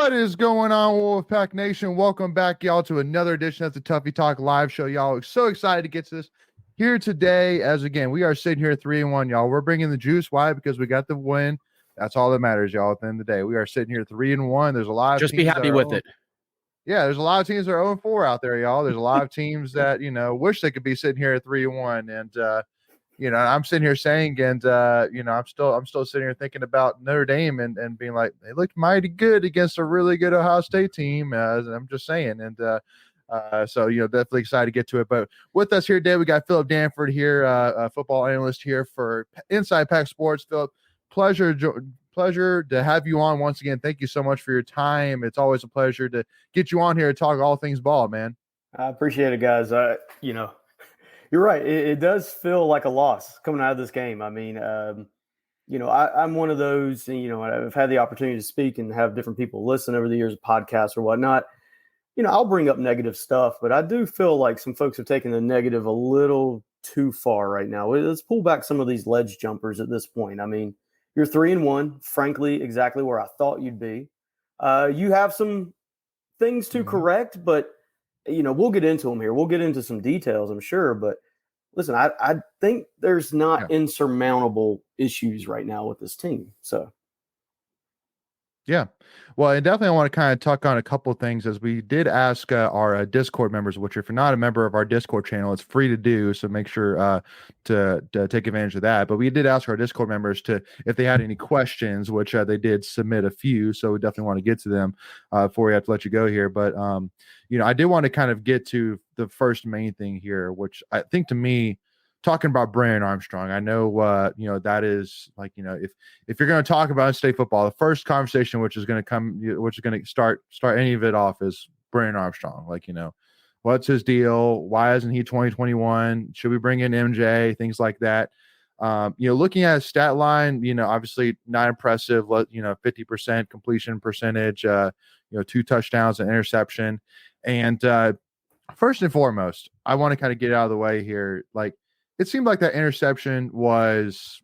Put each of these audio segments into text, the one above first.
What is going on, Wolfpack Nation? Welcome back, y'all, to another edition of the Tuffy Talk live show. Y'all are so excited to get to this here today. As again, we are sitting here 3-1, y'all. We're bringing the juice. Why? Because we got the win. That's all that matters, y'all. At the end of the day, we are sitting here 3-1. There's a lot of just teams be happy with it. Yeah, there's a lot of teams that are 0-4 out there, y'all. There's a lot of teams that wish they could be sitting here at 3-1, and I'm sitting here saying, and I'm still sitting here thinking about Notre Dame and being like, they looked mighty good against a really good Ohio State team. I'm just saying, and so definitely excited to get to it. But with us here today, we got Phillip Danford here, a football analyst here for Inside Pack Sports. Phillip, pleasure to have you on once again. Thank you so much for your time. It's always a pleasure to get you on here to talk all things ball, man. I appreciate it, guys. You're right. It does feel like a loss coming out of this game. I mean, I'm one of those, I've had the opportunity to speak and have different people listen over the years of podcasts or whatnot. I'll bring up negative stuff, but I do feel like some folks have taken the negative a little too far right now. Let's pull back some of these ledge jumpers at this point. I mean, you're 3-1, frankly, exactly where I thought you'd be. You have some things to correct, but we'll get into them here. We'll get into some details, I'm sure. But listen, I think there's not insurmountable issues right now with this team. So, yeah. Well, and definitely I want to kind of talk on a couple of things, as we did ask our Discord members, which if you're not a member of our Discord channel, it's free to do. So make sure to take advantage of that. But we did ask our Discord members if they had any questions, which they did submit a few. So we definitely want to get to them before we have to let you go here. But, I did want to kind of get to the first main thing here, which I think to me, talking about Brennan Armstrong, I know, that is like, if you're going to talk about state football, the first conversation which is going to start any of it off is Brennan Armstrong. Like, what's his deal? Why isn't he 2021? Should we bring in MJ? Things like that. Looking at his stat line, obviously not impressive. 50% completion percentage. 2 touchdowns, an interception, and first and foremost, I want to kind of get out of the way here. Like, it seemed like that interception was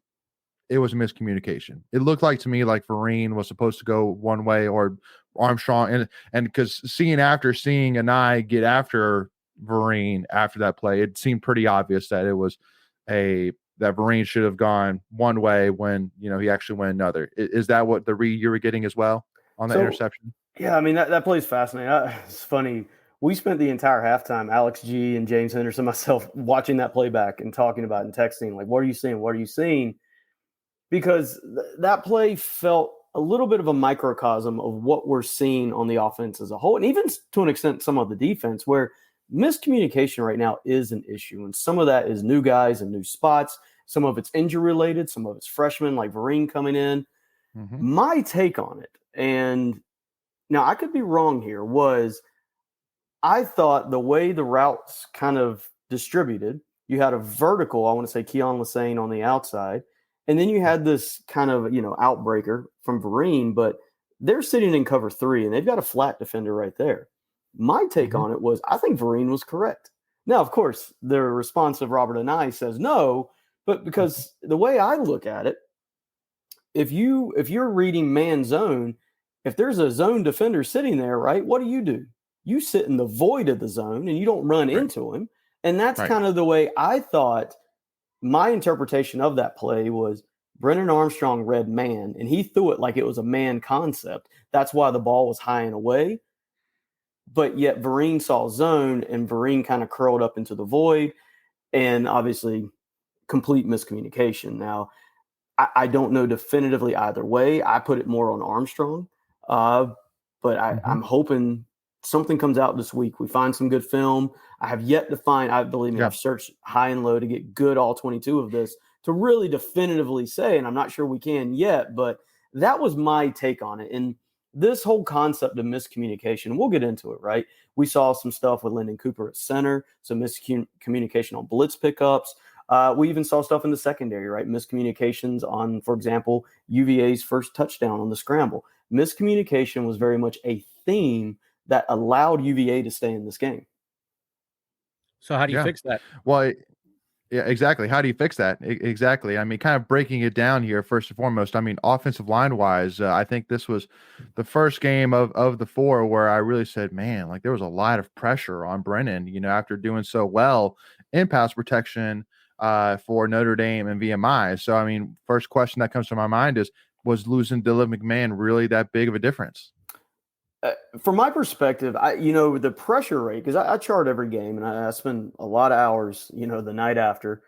miscommunication. It looked like to me like Vereen was supposed to go one way, or Armstrong, and because seeing Anai get after Vereen after that play, it seemed pretty obvious that it was that Vereen should have gone one way when he actually went another. Is that what the read you were getting as well on the interception? Yeah, I mean that play's fascinating. It's funny. We spent the entire halftime, Alex G and James Henderson, myself, watching that playback and talking about it and texting, like, what are you seeing? What are you seeing? Because that play felt a little bit of a microcosm of what we're seeing on the offense as a whole, and even to an extent, some of the defense, where miscommunication right now is an issue. And some of that is new guys and new spots. Some of it's injury related. Some of it's freshmen like Vereen coming in. Mm-hmm. My take on it, and now I could be wrong here, was I thought the way the routes kind of distributed, you had a vertical, I want to say Keon Lassane on the outside, and then you had this kind of, outbreaker from Vereen, but they're sitting in cover 3 and they've got a flat defender right there. My take on it was, I think Vereen was correct. Now, of course, the response of Robert Anai says no, but because the way I look at it, if you're reading man zone, if there's a zone defender sitting there, right, what do? You sit in the void of the zone and you don't run into him. And that's kind of the way I thought. My interpretation of that play was Brennan Armstrong read man, and he threw it like it was a man concept. That's why the ball was high and away. But yet Vereen saw zone, and Vereen kind of curled up into the void, and obviously complete miscommunication. Now, I don't know definitively either way. I put it more on Armstrong, but I'm hoping something comes out this week. We find some good film. I have yet to find, I've searched high and low to get good all 22 of this to really definitively say, and I'm not sure we can yet, but that was my take on it. And this whole concept of miscommunication, we'll get into it, right? We saw some stuff with Lyndon Cooper at center, some miscommunication on blitz pickups. We even saw stuff in the secondary, right? Miscommunications on, for example, UVA's first touchdown on the scramble. Miscommunication was very much a theme that allowed UVA to stay in this game. So how do you fix that? Well, Yeah, exactly. How do you fix that? Exactly. I mean, kind of breaking it down here, first and foremost. I mean, offensive line wise, I think this was the first game of the four where I really said, man, like there was a lot of pressure on Brennan, after doing so well in pass protection for Notre Dame and VMI. So, I mean, first question that comes to my mind is, was losing Dylan McMahon really that big of a difference? From my perspective, the pressure rate, because I chart every game and I spend a lot of hours, the night after.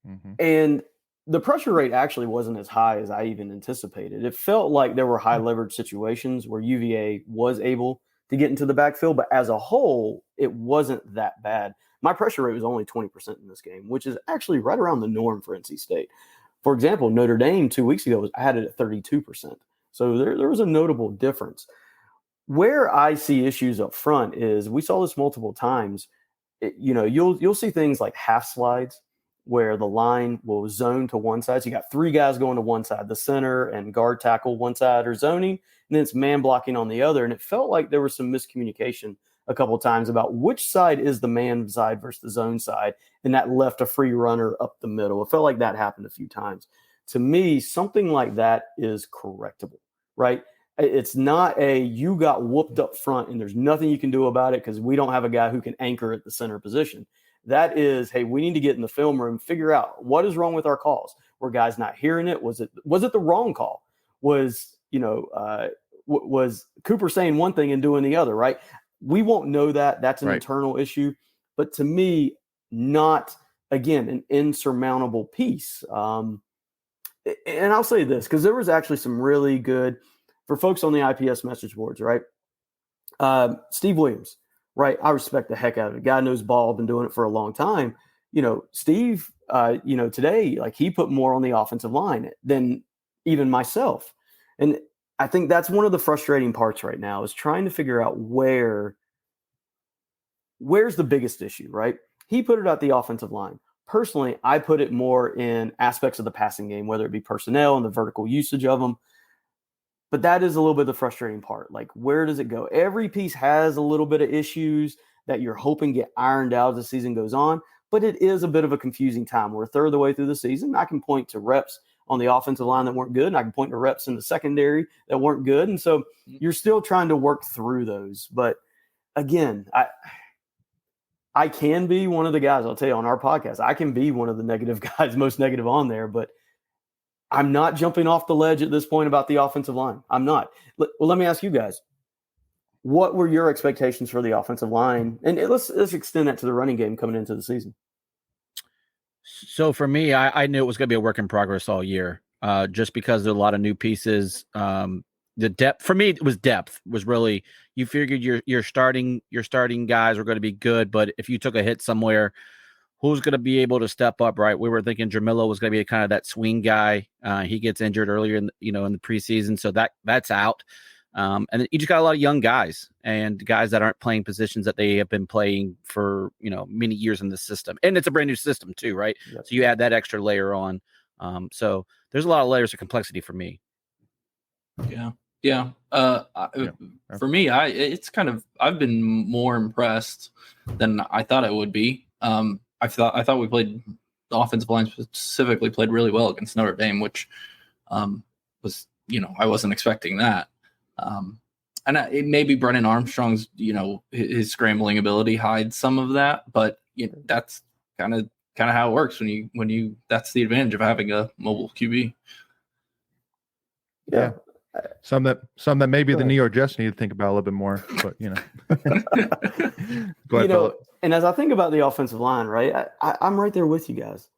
Hmm. And the pressure rate actually wasn't as high as I even anticipated. It felt like there were high leverage situations where UVA was able to get into the backfield, but as a whole, it wasn't that bad. My pressure rate was only 20% in this game, which is actually right around the norm for NC State. For example, Notre Dame 2 weeks ago had it at 32%. So there was a notable difference. Where I see issues up front is we saw this multiple times. You'll see things like half slides where the line will zone to one side. So you got three guys going to one side, the center and guard tackle one side are zoning, and then it's man blocking on the other. And it felt like there was some miscommunication a couple of times about which side is the man side versus the zone side, and that left a free runner up the middle. It felt like that happened a few times. To me, something like that is correctable, right? It's not you got whooped up front and there's nothing you can do about it because we don't have a guy who can anchor at the center position. That is, hey, we need to get in the film room, figure out what is wrong with our calls. Were guys not hearing it? Was it the wrong call? Was was Cooper saying one thing and doing the other? Right? We won't know that. That's an internal issue. But to me, not again an insurmountable piece. And I'll say this because there was actually some really good for folks on the IPS message boards, right? Steve Williams, right? I respect the heck out of it. Guy knows ball, been doing it for a long time. Steve, today, like he put more on the offensive line than even myself. And I think that's one of the frustrating parts right now is trying to figure out where's the biggest issue, right? He put it at the offensive line. Personally, I put it more in aspects of the passing game, whether it be personnel and the vertical usage of them. But that is a little bit the frustrating part. Like, where does it go? Every piece has a little bit of issues that you're hoping get ironed out as the season goes on. But it is a bit of a confusing time. We're a third of the way through the season. I can point to reps on the offensive line that weren't good, and I can point to reps in the secondary that weren't good. And so you're still trying to work through those. But again, I can be one of the guys, I'll tell you on our podcast, I can be one of the negative guys, most negative on there, but I'm not jumping off the ledge at this point about the offensive line. I'm not. Well, let me ask you guys, what were your expectations for the offensive line? And let's extend that to the running game coming into the season. So for me, I knew it was going to be a work in progress all year, just because there are a lot of new pieces. The depth for me, it was depth was really, you figured your starting guys were going to be good, but if you took a hit somewhere, who's going to be able to step up, right? We were thinking Jamillo was going to be kind of that swing guy. He gets injured earlier in the preseason, so that's out. And then you just got a lot of young guys and guys that aren't playing positions that they have been playing for many years in the system, and it's a brand new system too, right? Yep. So you add that extra layer on. So there's a lot of layers of complexity for me. Yeah. For me, I've been more impressed than I thought I would be. I thought we played the offensive line specifically played really well against Notre Dame, which was I wasn't expecting that. And it maybe Brennan Armstrong's his scrambling ability hides some of that, but that's kind of how it works when you that's the advantage of having a mobile QB. Yeah. Some that maybe the New York Jets need to think about a little bit more, but Go ahead, and as I think about the offensive line, right, I'm right there with you guys.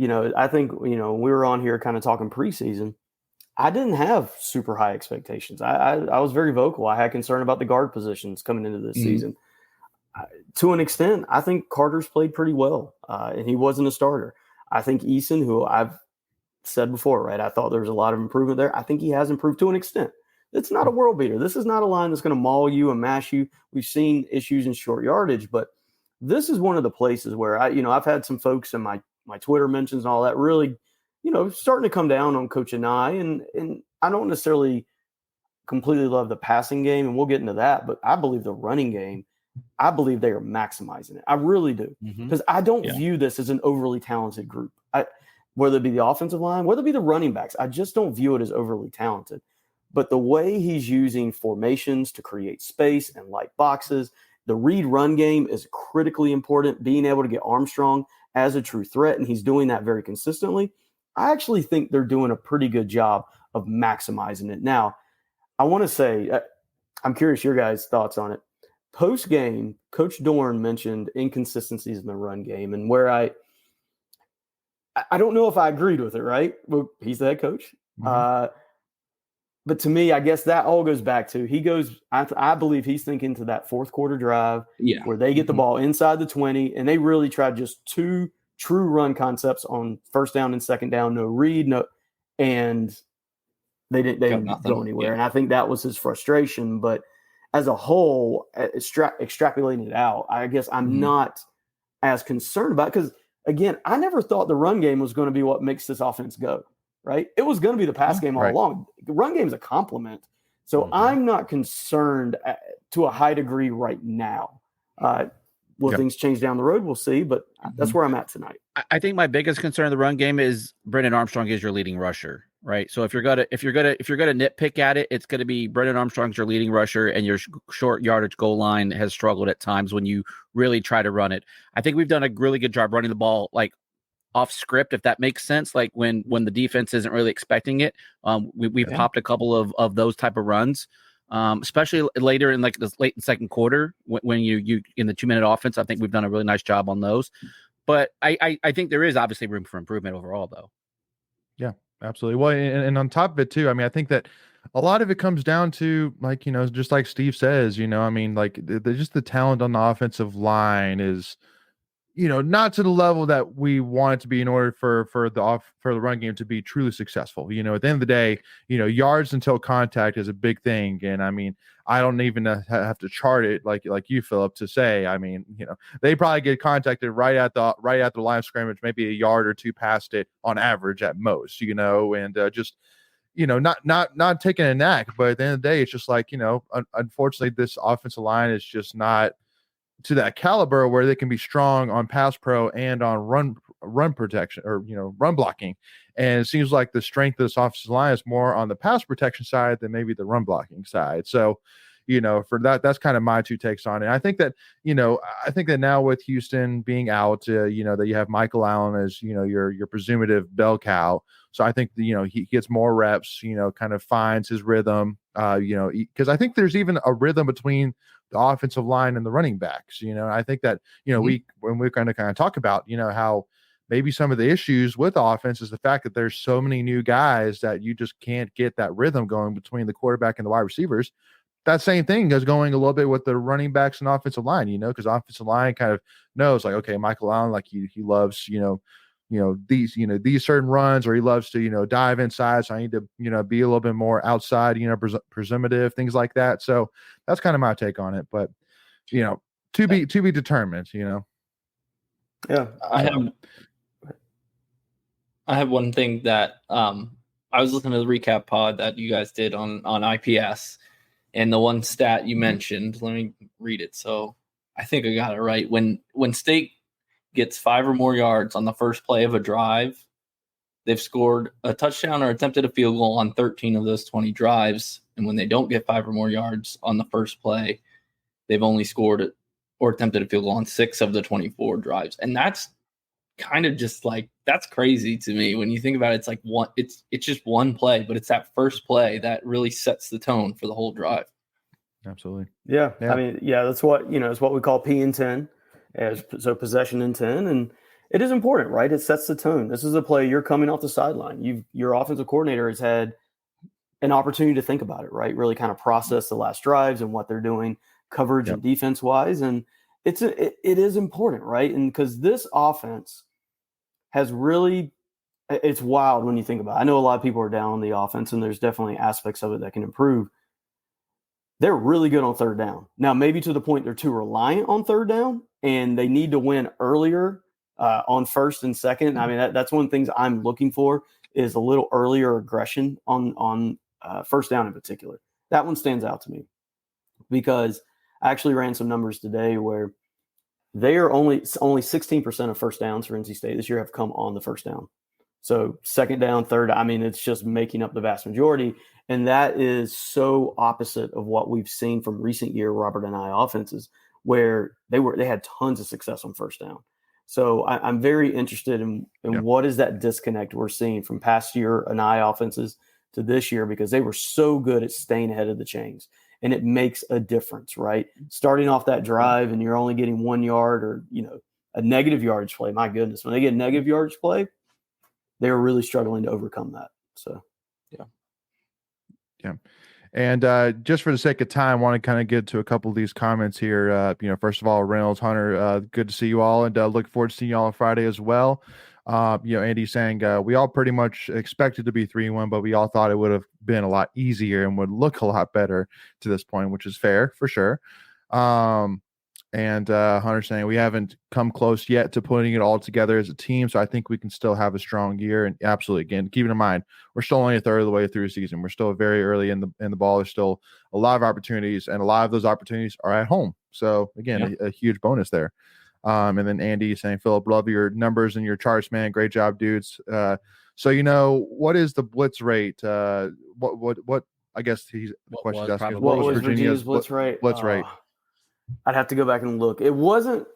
I think we were on here kind of talking preseason. I didn't have super high expectations. I was very vocal. I had concern about the guard positions coming into this season. To an extent, I think Carter's played pretty well, and he wasn't a starter. I think Eason, who I've said before, right, I thought there was a lot of improvement there. I think he has improved to an extent. It's not a world beater. This is not a line that's going to maul you and mash you. We've seen issues in short yardage, but this is one of the places where I've had some folks in my Twitter mentions and all that really, starting to come down on Coach Anai, and I don't necessarily completely love the passing game, and we'll get into that, but I believe the running game I believe they are maximizing it. I really do, because I don't view this as an overly talented group. Whether it be the offensive line, whether it be the running backs, I just don't view it as overly talented. But the way he's using formations to create space and light boxes, the read run game is critically important. Being able to get Armstrong as a true threat, and he's doing that very consistently. I actually think they're doing a pretty good job of maximizing it. Now, I want to say, I'm curious your guys' thoughts on it. Post game, Coach Dorn mentioned inconsistencies in the run game, and where I don't know if I agreed with it. Right? Well, he's the head coach, but to me, I guess that all goes back to I believe he's thinking to that fourth quarter drive, where they get the ball inside the 20, and they really tried just 2 true run concepts on first down and second down, no read, and they didn't go anywhere. And I think that was his frustration. But as a whole, extrapolating it out, I guess I'm not as concerned about it, because, again, I never thought the run game was going to be what makes this offense go, right? It was going to be the pass game all along. The run game is a complement. So I'm not concerned to a high degree right now. Will things change down the road? We'll see, but that's where I'm at tonight. I think my biggest concern in the run game is Brendan Armstrong is your leading rusher, right? So if you're gonna nitpick at it, it's gonna be Brendan Armstrong's your leading rusher, and your short yardage goal line has struggled at times when you really try to run it. I think we've done a really good job running the ball like off script, if that makes sense. Like when the defense isn't really expecting it, we've popped a couple of those type of runs. Especially later in like the late second quarter when you in the 2-minute offense. I think we've done a really nice job on those, but I think there is obviously room for improvement overall though. Yeah, absolutely. Well, and on top of it too, I mean, I think that a lot of it comes down to, like, just like Steve says, I mean, like just the talent on the offensive line is, not to the level that we want it to be in order for the run game to be truly successful. At the end of the day, yards until contact is a big thing. And I mean, I don't even have to chart it like you, Phillip, to say, I mean, they probably get contacted right at the line of scrimmage, maybe a yard or 2 past it on average at most, and just, not taking a knack. But at the end of the day, it's just like, unfortunately, this offensive line is just not to that caliber where they can be strong on pass pro and on run protection, or run blocking. And it seems like the strength of this offensive line is more on the pass protection side than maybe the run blocking side. So for that's kind of my 2 takes on it. I think that now with Houston being out, that you have Michael Allen as your presumptive bell cow. So I think he gets more reps, kind of finds his rhythm, because I think there's even a rhythm between the offensive line and the running backs. I think that when we're going to kind of talk about how maybe some of the issues with offense is the fact that there's so many new guys that you just can't get that rhythm going between the quarterback and the wide receivers. That same thing is going a little bit with the running backs and offensive line, because offensive line kind of knows, like, okay, Michael Allen, like he loves, these certain runs, or he loves to, dive inside. So I need to, be a little bit more outside, presumptive, things like that. So that's kind of my take on it, but, to be determined, Yeah. I have one thing that, I was listening to the recap pod that you guys did on IPS, and the one stat you mentioned, let me read it. So I think I got it right. When State gets 5 or more yards on the first play of a drive, they've scored a touchdown or attempted a field goal on 13 of those 20 drives. And when they don't get 5 or more yards on the first play, they've only scored or attempted a field goal on 6 of the 24 drives. And that's kind of just like, that's crazy to me. When you think about it, it's like it's just one play, but it's that first play that really sets the tone for the whole drive. Absolutely. Yeah. I mean, that's what, it's what we call P and 10. So possession in 10, and it is important, right? It sets the tone. This is a play, you're coming off the sideline. Your offensive coordinator has had an opportunity to think about it, right? Really kind of process the last drives and what they're doing coverage and defense wise. And it is important, right? And because this offense has really, it's wild when you think about it. I know a lot of people are down on the offense, and there's definitely aspects of it that can improve. They're really good on third down. Now, maybe to the point they're too reliant on third down, and they need to win earlier on first and second. I mean, that's one of the things I'm looking for, is a little earlier aggression on first down in particular. That one stands out to me, because I actually ran some numbers today where they are only 16% of first downs for NC State this year have come on the first down. So second down, third, I mean, it's just making up the vast majority. And that is so opposite of what we've seen from recent year Robert and I offenses, where they had tons of success on first down. So I'm very interested in what is that disconnect we're seeing from past year and I offenses to this year, because they were so good at staying ahead of the chains. And it makes a difference, right? Starting off that drive and you're only getting 1 yard or, a negative yardage play. My goodness, when they get negative yardage play, they were really struggling to overcome that. So, yeah. And just for the sake of time, I want to kind of get to a couple of these comments here. First of all, Reynolds, Hunter, good to see you all, and look forward to seeing you all on Friday as well. Andy saying we all pretty much expected to be 3-1, but we all thought it would have been a lot easier and would look a lot better to this point, which is fair for sure. And Hunter saying we haven't come close yet to putting it all together as a team, so I think we can still have a strong year. And absolutely, again, keeping in mind we're still only a third of the way through the season. We're still very early in the ball. There's still a lot of opportunities, and a lot of those opportunities are at home. So again, a huge bonus there. And then Andy saying, Phillip, love your numbers and your charts, man. Great job, dudes. So what is the blitz rate? What I guess the question is asking is, what was Virginia's blitz rate? Blitz rate. I'd have to go back and look. It wasn't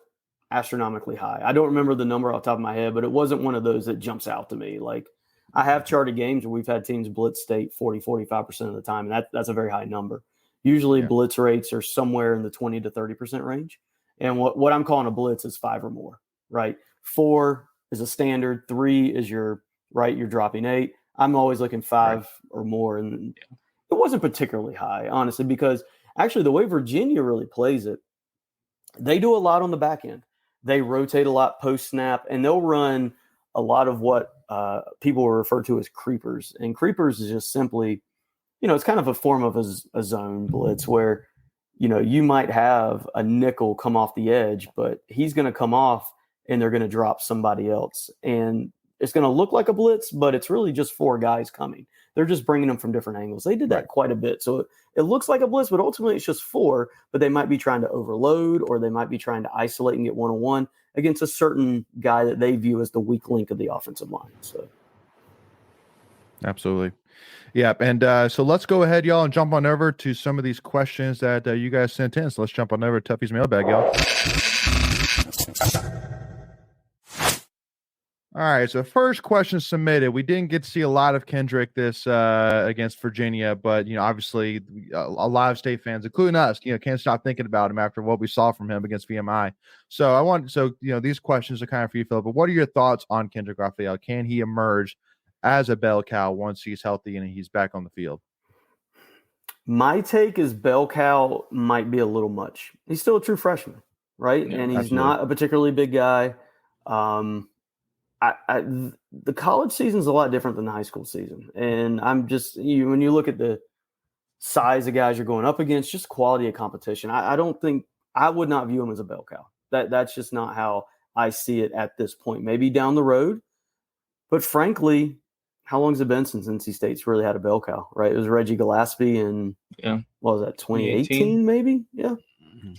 astronomically high. I don't remember the number off the top of my head, but it wasn't one of those that jumps out to me. Like, I have charted games where we've had teams blitz state 40-45% of the time, and that's a very high number. Usually blitz rates are somewhere in the 20 to 30% range. And what I'm calling a blitz is 5 or more, right? 4 is a standard. 3 is you're dropping 8. I'm always looking 5 or more. And it wasn't particularly high, honestly, because actually the way Virginia really plays it, they do a lot on the back end. They rotate a lot post snap, and they'll run a lot of what people will refer to as creepers. And creepers is just simply, it's kind of a form of a zone blitz where, you might have a nickel come off the edge, but he's going to come off and they're going to drop somebody else. And it's going to look like a blitz, but it's really just 4 guys coming. They're just bringing them from different angles. They did that quite a bit. So it looks like a blitz, but ultimately it's just 4, but they might be trying to overload, or they might be trying to isolate and get one-on-one against a certain guy that they view as the weak link of the offensive line. So, absolutely. Yeah. And so let's go ahead, y'all, and jump on over to some of these questions that you guys sent in. So let's jump on over to Tuffy's mailbag, y'all. All right, so first question submitted. We didn't get to see a lot of Kendrick this against Virginia, but obviously a lot of state fans, including us, can't stop thinking about him after what we saw from him against VMI. So these questions are kind of for you, Phillip. But what are your thoughts on Kendrick Raphael? Can he emerge as a bell cow once he's healthy and he's back on the field? My take is bell cow might be a little much. He's still a true freshman, right? Yeah, and he's absolutely not a particularly big guy. The college season is a lot different than the high school season. And I'm just, when you look at the size of guys you're going up against, just quality of competition, I would not view him as a bell cow. That's just not how I see it at this point. Maybe down the road, but frankly, how long has it been since NC State's really had a bell cow, right? It was Reggie Gillespie in, what was that, 2018 maybe? Yeah.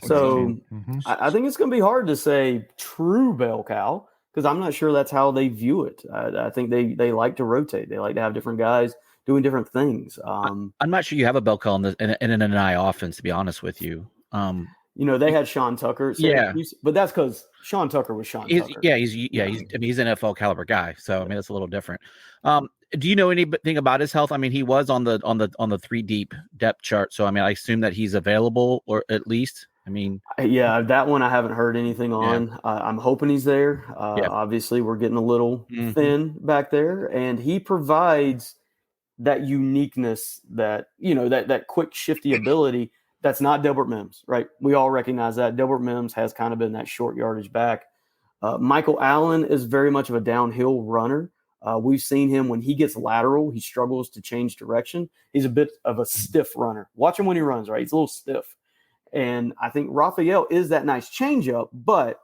So I think it's going to be hard to say true bell cow, because I'm not sure that's how they view it. I think they like to rotate. They like to have different guys doing different things. I'm not sure you have a bell cow in an NI offense, to be honest with you. They had Sean Tucker. But that's because Sean Tucker was Sean Tucker. He's an NFL caliber guy. So that's a little different. Do you know anything about his health? I mean, he was on the 3 deep depth chart. So I assume that he's available, or at least. That one I haven't heard anything on. I'm hoping he's there. Obviously, we're getting a little thin back there, and he provides that uniqueness, that that quick, shifty ability. That's not Delbert Mims, right? We all recognize that. Delbert Mims has kind of been that short yardage back. Michael Allen is very much of a downhill runner. We've seen him when he gets lateral, he struggles to change direction. He's a bit of a stiff runner. Watch him when he runs, right? He's a little stiff. And I think Raphael is that nice changeup, but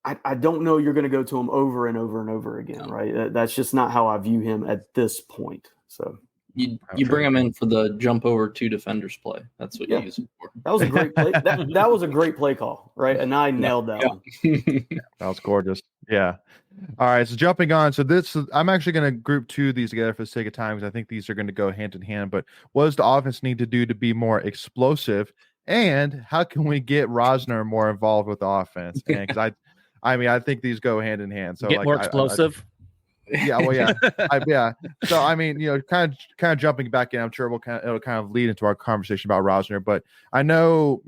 I don't know you're going to go to him over and over and over again, right? That's just not how I view him at this point. So You bring him in for the jump over 2 defenders play. That's what you use him for. That was a great play. That was a great play call, right? And I nailed that one. That was gorgeous. Yeah. All right. So jumping on. So I'm actually going to group 2 of these together for the sake of time because I think these are going to go hand in hand. But what does the offense need to do to be more explosive? And how can we get Rosner more involved with the offense? And because I think these go hand in hand. So get more explosive. Yeah, well, yeah, yeah. So I mean, kind of jumping back in. I'm sure it'll kind of lead into our conversation about Rosner. But I know,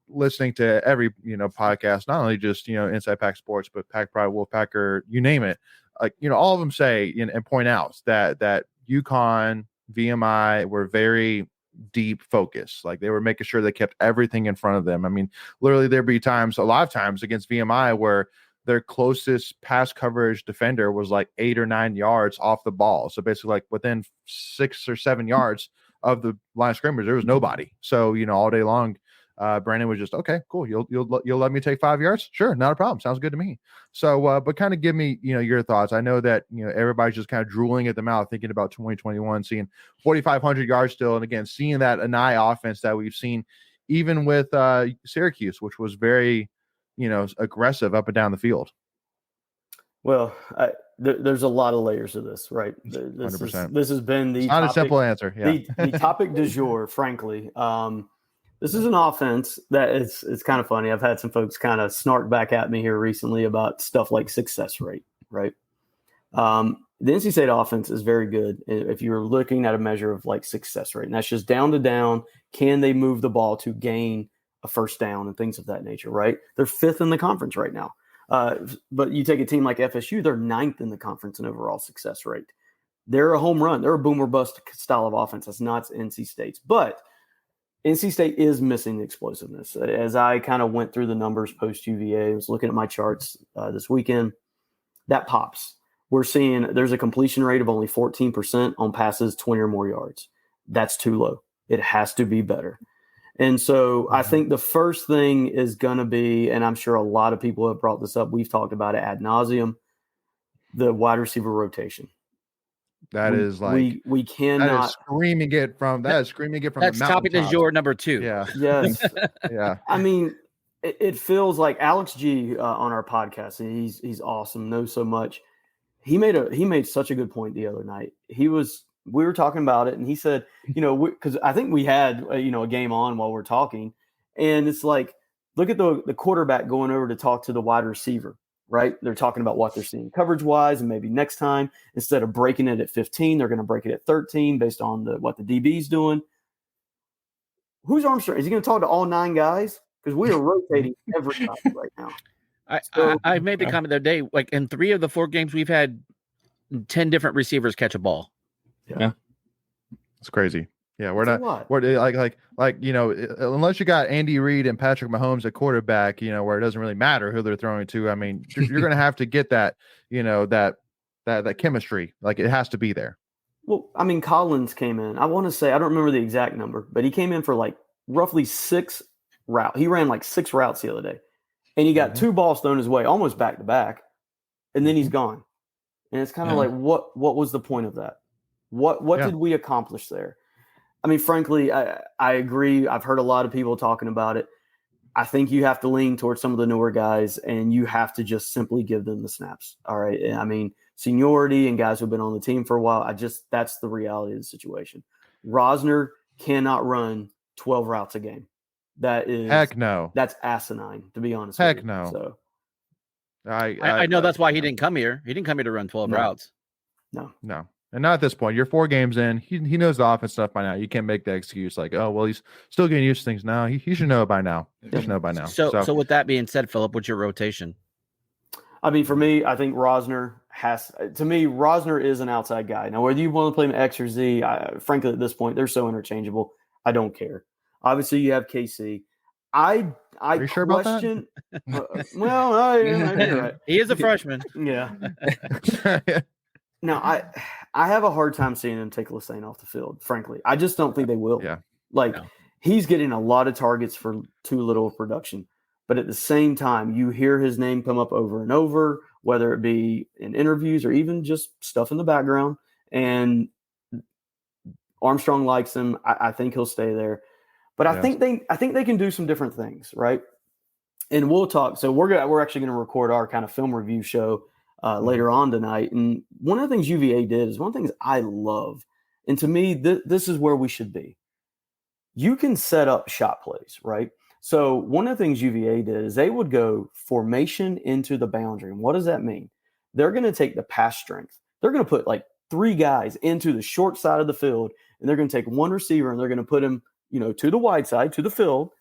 listening to every podcast, not only just Inside Pack Sports, but Pack Pride, Wolfpacker, you name it. Like all of them say and point out that UConn, VMI were very deep focus. Like they were making sure they kept everything in front of them. I mean, literally there'd be a lot of times against VMI where their closest pass coverage defender was like 8 or 9 yards off the ball. So basically like within 6 or 7 yards of the line of scrimmage, there was nobody. So, all day long, Brandon was just, okay, cool. You'll let me take 5 yards? Sure. Not a problem. Sounds good to me. So, but kind of give me, your thoughts. I know that, everybody's just kind of drooling at the mouth, thinking about 2021, seeing 4,500 yards still. And again, seeing that Anai offense that we've seen, even with Syracuse, which was very, aggressive up and down the field. Well, there's a lot of layers of this, right? 100%. This has been the not topic, a simple answer. Yeah. the topic du jour, frankly. This is an offense that it's kind of funny. I've had some folks kind of snark back at me here recently about stuff like success rate, right? The NC State offense is very good if you're looking at a measure of like success rate, and that's just down to down. Can they move the ball to gain a first down and things of that nature, right? They're 5th in the conference right now. But you take a team like FSU, they're 9th in the conference in overall success rate. They're a home run. They're a boom or bust style of offense. That's not NC State's. But NC State is missing the explosiveness. As I kind of went through the numbers post-UVA, I was looking at my charts this weekend, that pops. We're seeing there's a completion rate of only 14% on passes 20 or more yards. That's too low. It has to be better. And so I think the first thing is going to be, and I'm sure a lot of people have brought this up, we've talked about it ad nauseum, the wide receiver rotation. That is like we cannot. That is screaming it from That's the topic is your number 2. Yeah. Yes. Yeah. I mean, it feels like Alex G on our podcast, and he's awesome, knows so much. He made such a good point the other night. We were talking about it, and he said, because I think we had a game on while we're talking, and it's like, look at the quarterback going over to talk to the wide receiver, right? They're talking about what they're seeing coverage wise, and maybe next time instead of breaking it at 15, they're going to break it at 13 based on what the DB's doing. Who's Armstrong? Is he going to talk to all 9 guys? Because we are rotating everybody right now. I made the comment the other day, like in 3 of the 4 games, we've had 10 different receivers catch a ball. Yeah. It's crazy. Yeah, we're like unless you got Andy Reid and Patrick Mahomes at quarterback, where it doesn't really matter who they're throwing to. I mean, you're going to have to get that, that chemistry. Like it has to be there. Well, I mean, Collins came in. I want to say I don't remember the exact number, but he came in for like roughly 6 routes. He ran like 6 routes the other day, and he got 2 balls thrown his way, almost back to back, and then he's gone. And it's kind of like, what was the point of that? What did we accomplish there? I mean, frankly, I agree. I've heard a lot of people talking about it. I think you have to lean towards some of the newer guys, and you have to just simply give them the snaps. All right. I mean, seniority and guys who've been on the team for a while. That's the reality of the situation. Rosner cannot run 12 routes a game. That is heck no. That's asinine, to be honest. Heck with you. no. So I know that's why he didn't come here. He didn't come here to run 12 routes. No. And not at this point. You're 4 games in. He knows the offense stuff by now. You can't make that excuse like, oh, well, he's still getting used to things now. He should know it by now. He should know by now. So with that being said, Phillip, what's your rotation? I mean, for me, I think Rosner is an outside guy. Now, whether you want to play him X or Z, frankly, at this point, they're so interchangeable. I don't care. Obviously, you have KC. I Are you sure question. About that? You're right. He is a freshman. Yeah. Now, I have a hard time seeing him take Lassane off the field, frankly. I just don't think they will. Yeah. He's getting a lot of targets for too little production. But at the same time, you hear his name come up over and over, whether it be in interviews or even just stuff in the background. And Armstrong likes him. I think he'll stay there. But I think they can do some different things, right? And we'll talk. So we're actually going to record our kind of film review show later on tonight. And one of the things UVA did is one of the things I love. And to me, this is where we should be. You can set up shot plays, right? So one of the things UVA did is they would go formation into the boundary. And what does that mean? They're going to take the pass strength. They're going to put like 3 guys into the short side of the field, and they're going to take one receiver and they're going to put him, to the wide side, to the field.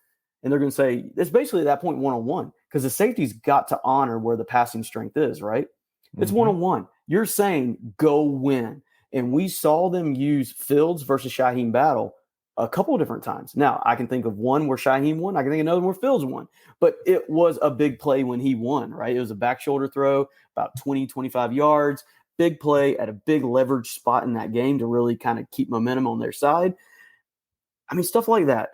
And they're going to say, it's basically at that point one-on-one, because the safety's got to honor where the passing strength is, right? It's one-on-one. You're saying go win. And we saw them use Fields versus Shaheem Battle a couple of different times. Now, I can think of one where Shaheem won. I can think of another where Fields won. But it was a big play when he won, right? It was a back shoulder throw, about 20, 25 yards. Big play at a big leverage spot in that game to really kind of keep momentum on their side. I mean, stuff like that.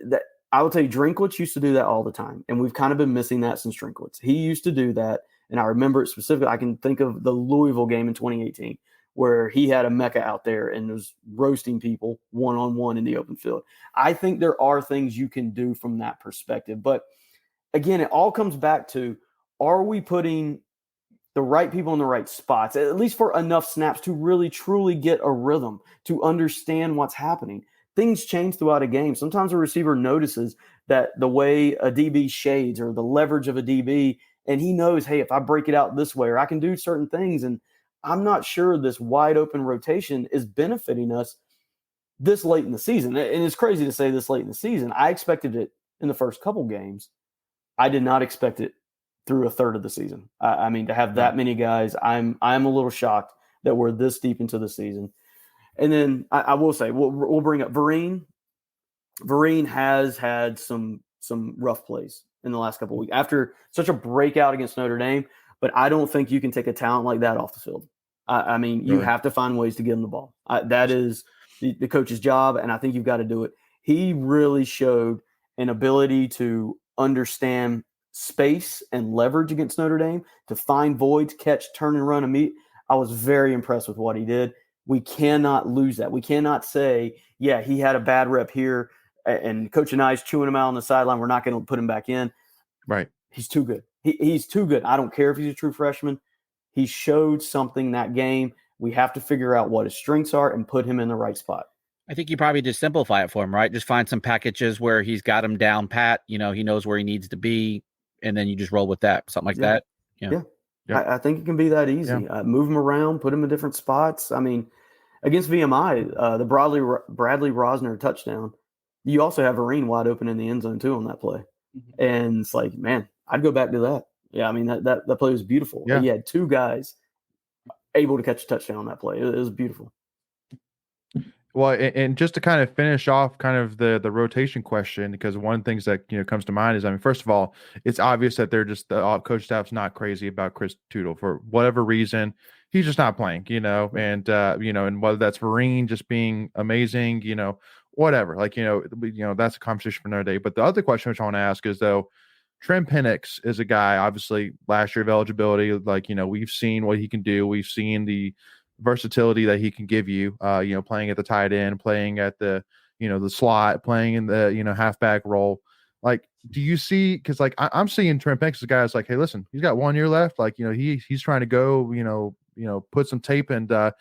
That I will tell you, Drinkwitz used to do that all the time. And we've kind of been missing that since Drinkwitz. He used to do that. And I remember it specifically. I can think of the Louisville game in 2018 where he had a Mecca out there and was roasting people one-on-one in the open field. I think there are things you can do from that perspective. But again, it all comes back to, are we putting the right people in the right spots, at least for enough snaps to really, truly get a rhythm, to understand what's happening? Things change throughout a game. Sometimes a receiver notices that the way a DB shades or the leverage of a DB, and he knows, hey, if I break it out this way, or I can do certain things, and I'm not sure this wide open rotation is benefiting us this late in the season. And it's crazy to say this late in the season. I expected it in the first couple games. I did not expect it through a third of the season. I mean, to have that many guys, I'm a little shocked that we're this deep into the season. And then I will say, we'll bring up Vereen. Vereen has had some rough plays in the last couple of weeks after such a breakout against Notre Dame. But I don't think you can take a talent like that off the field. I mean, you have to find ways to give him the ball. That is the coach's job, and I think you've got to do it. He really showed an ability to understand space and leverage against Notre Dame, to find voids, catch, turn, and run and meet. I was very impressed with what he did. We cannot lose that. We cannot say, yeah, he had a bad rep here, and Coach and I's chewing him out on the sideline. We're not going to put him back in. Right. He's too good. He's too good. I don't care if he's a true freshman. He showed something that game. We have to figure out what his strengths are and put him in the right spot. I think you probably just simplify it for him, right? Just find some packages where he's got him down pat. He knows where he needs to be, and then you just roll with that. Something like that. Yeah. I think it can be that easy. Yeah. Move him around, put him in different spots. I mean, against VMI, the Bradley Rosner touchdown, you also have Vereen wide open in the end zone too on that play. Mm-hmm. And it's like, man, I'd go back to that. Yeah, I mean, that play was beautiful. Yeah. You had 2 guys able to catch a touchdown on that play. It was beautiful. Well, and just to kind of finish off kind of the rotation question, because one of the things that comes to mind is, I mean, first of all, it's obvious that they're just the coach staff's not crazy about Chris Tootle for whatever reason. He's just not playing, and and whether that's Vereen just being amazing, whatever, that's a conversation for another day. But the other question which I want to ask is, though, Trent Penix is a guy, obviously last year of eligibility, we've seen what he can do. We've seen the versatility that he can give you, playing at the tight end, playing at the, the slot, playing in the, halfback role. Like, do you see, because I'm seeing Trent Penix as a guy that's like, hey, listen, he's got 1 year left. He's trying to go, put some tape and, go,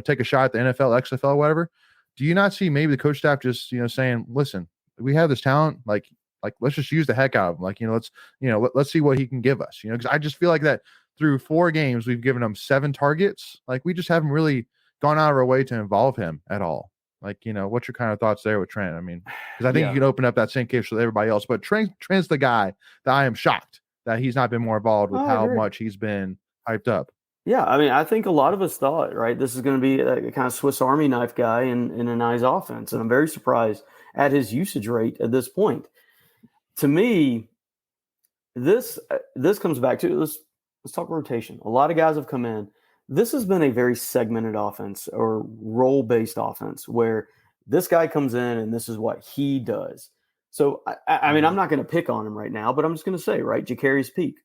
take a shot at the NFL, XFL, whatever. Do you not see maybe the coach staff just, saying, listen, we have this talent, like let's just use the heck out of him. Let's see what he can give us, because I just feel like that through 4 games, we've given him 7 targets. We just haven't really gone out of our way to involve him at all. What's your kind of thoughts there with Trent? I mean, because I think you can open up that same case with everybody else, but Trent's the guy that I am shocked that he's not been more involved with how much he's been hyped up. Yeah, I mean, I think a lot of us thought, right, this is going to be a kind of Swiss Army knife guy in a nice offense, and I'm very surprised at his usage rate at this point. To me, this comes back to let's talk rotation. A lot of guys have come in. This has been a very segmented offense or role-based offense where this guy comes in and this is what he does. So, I mean, I'm not going to pick on him right now, but I'm just going to say, right, Jacarius Peak.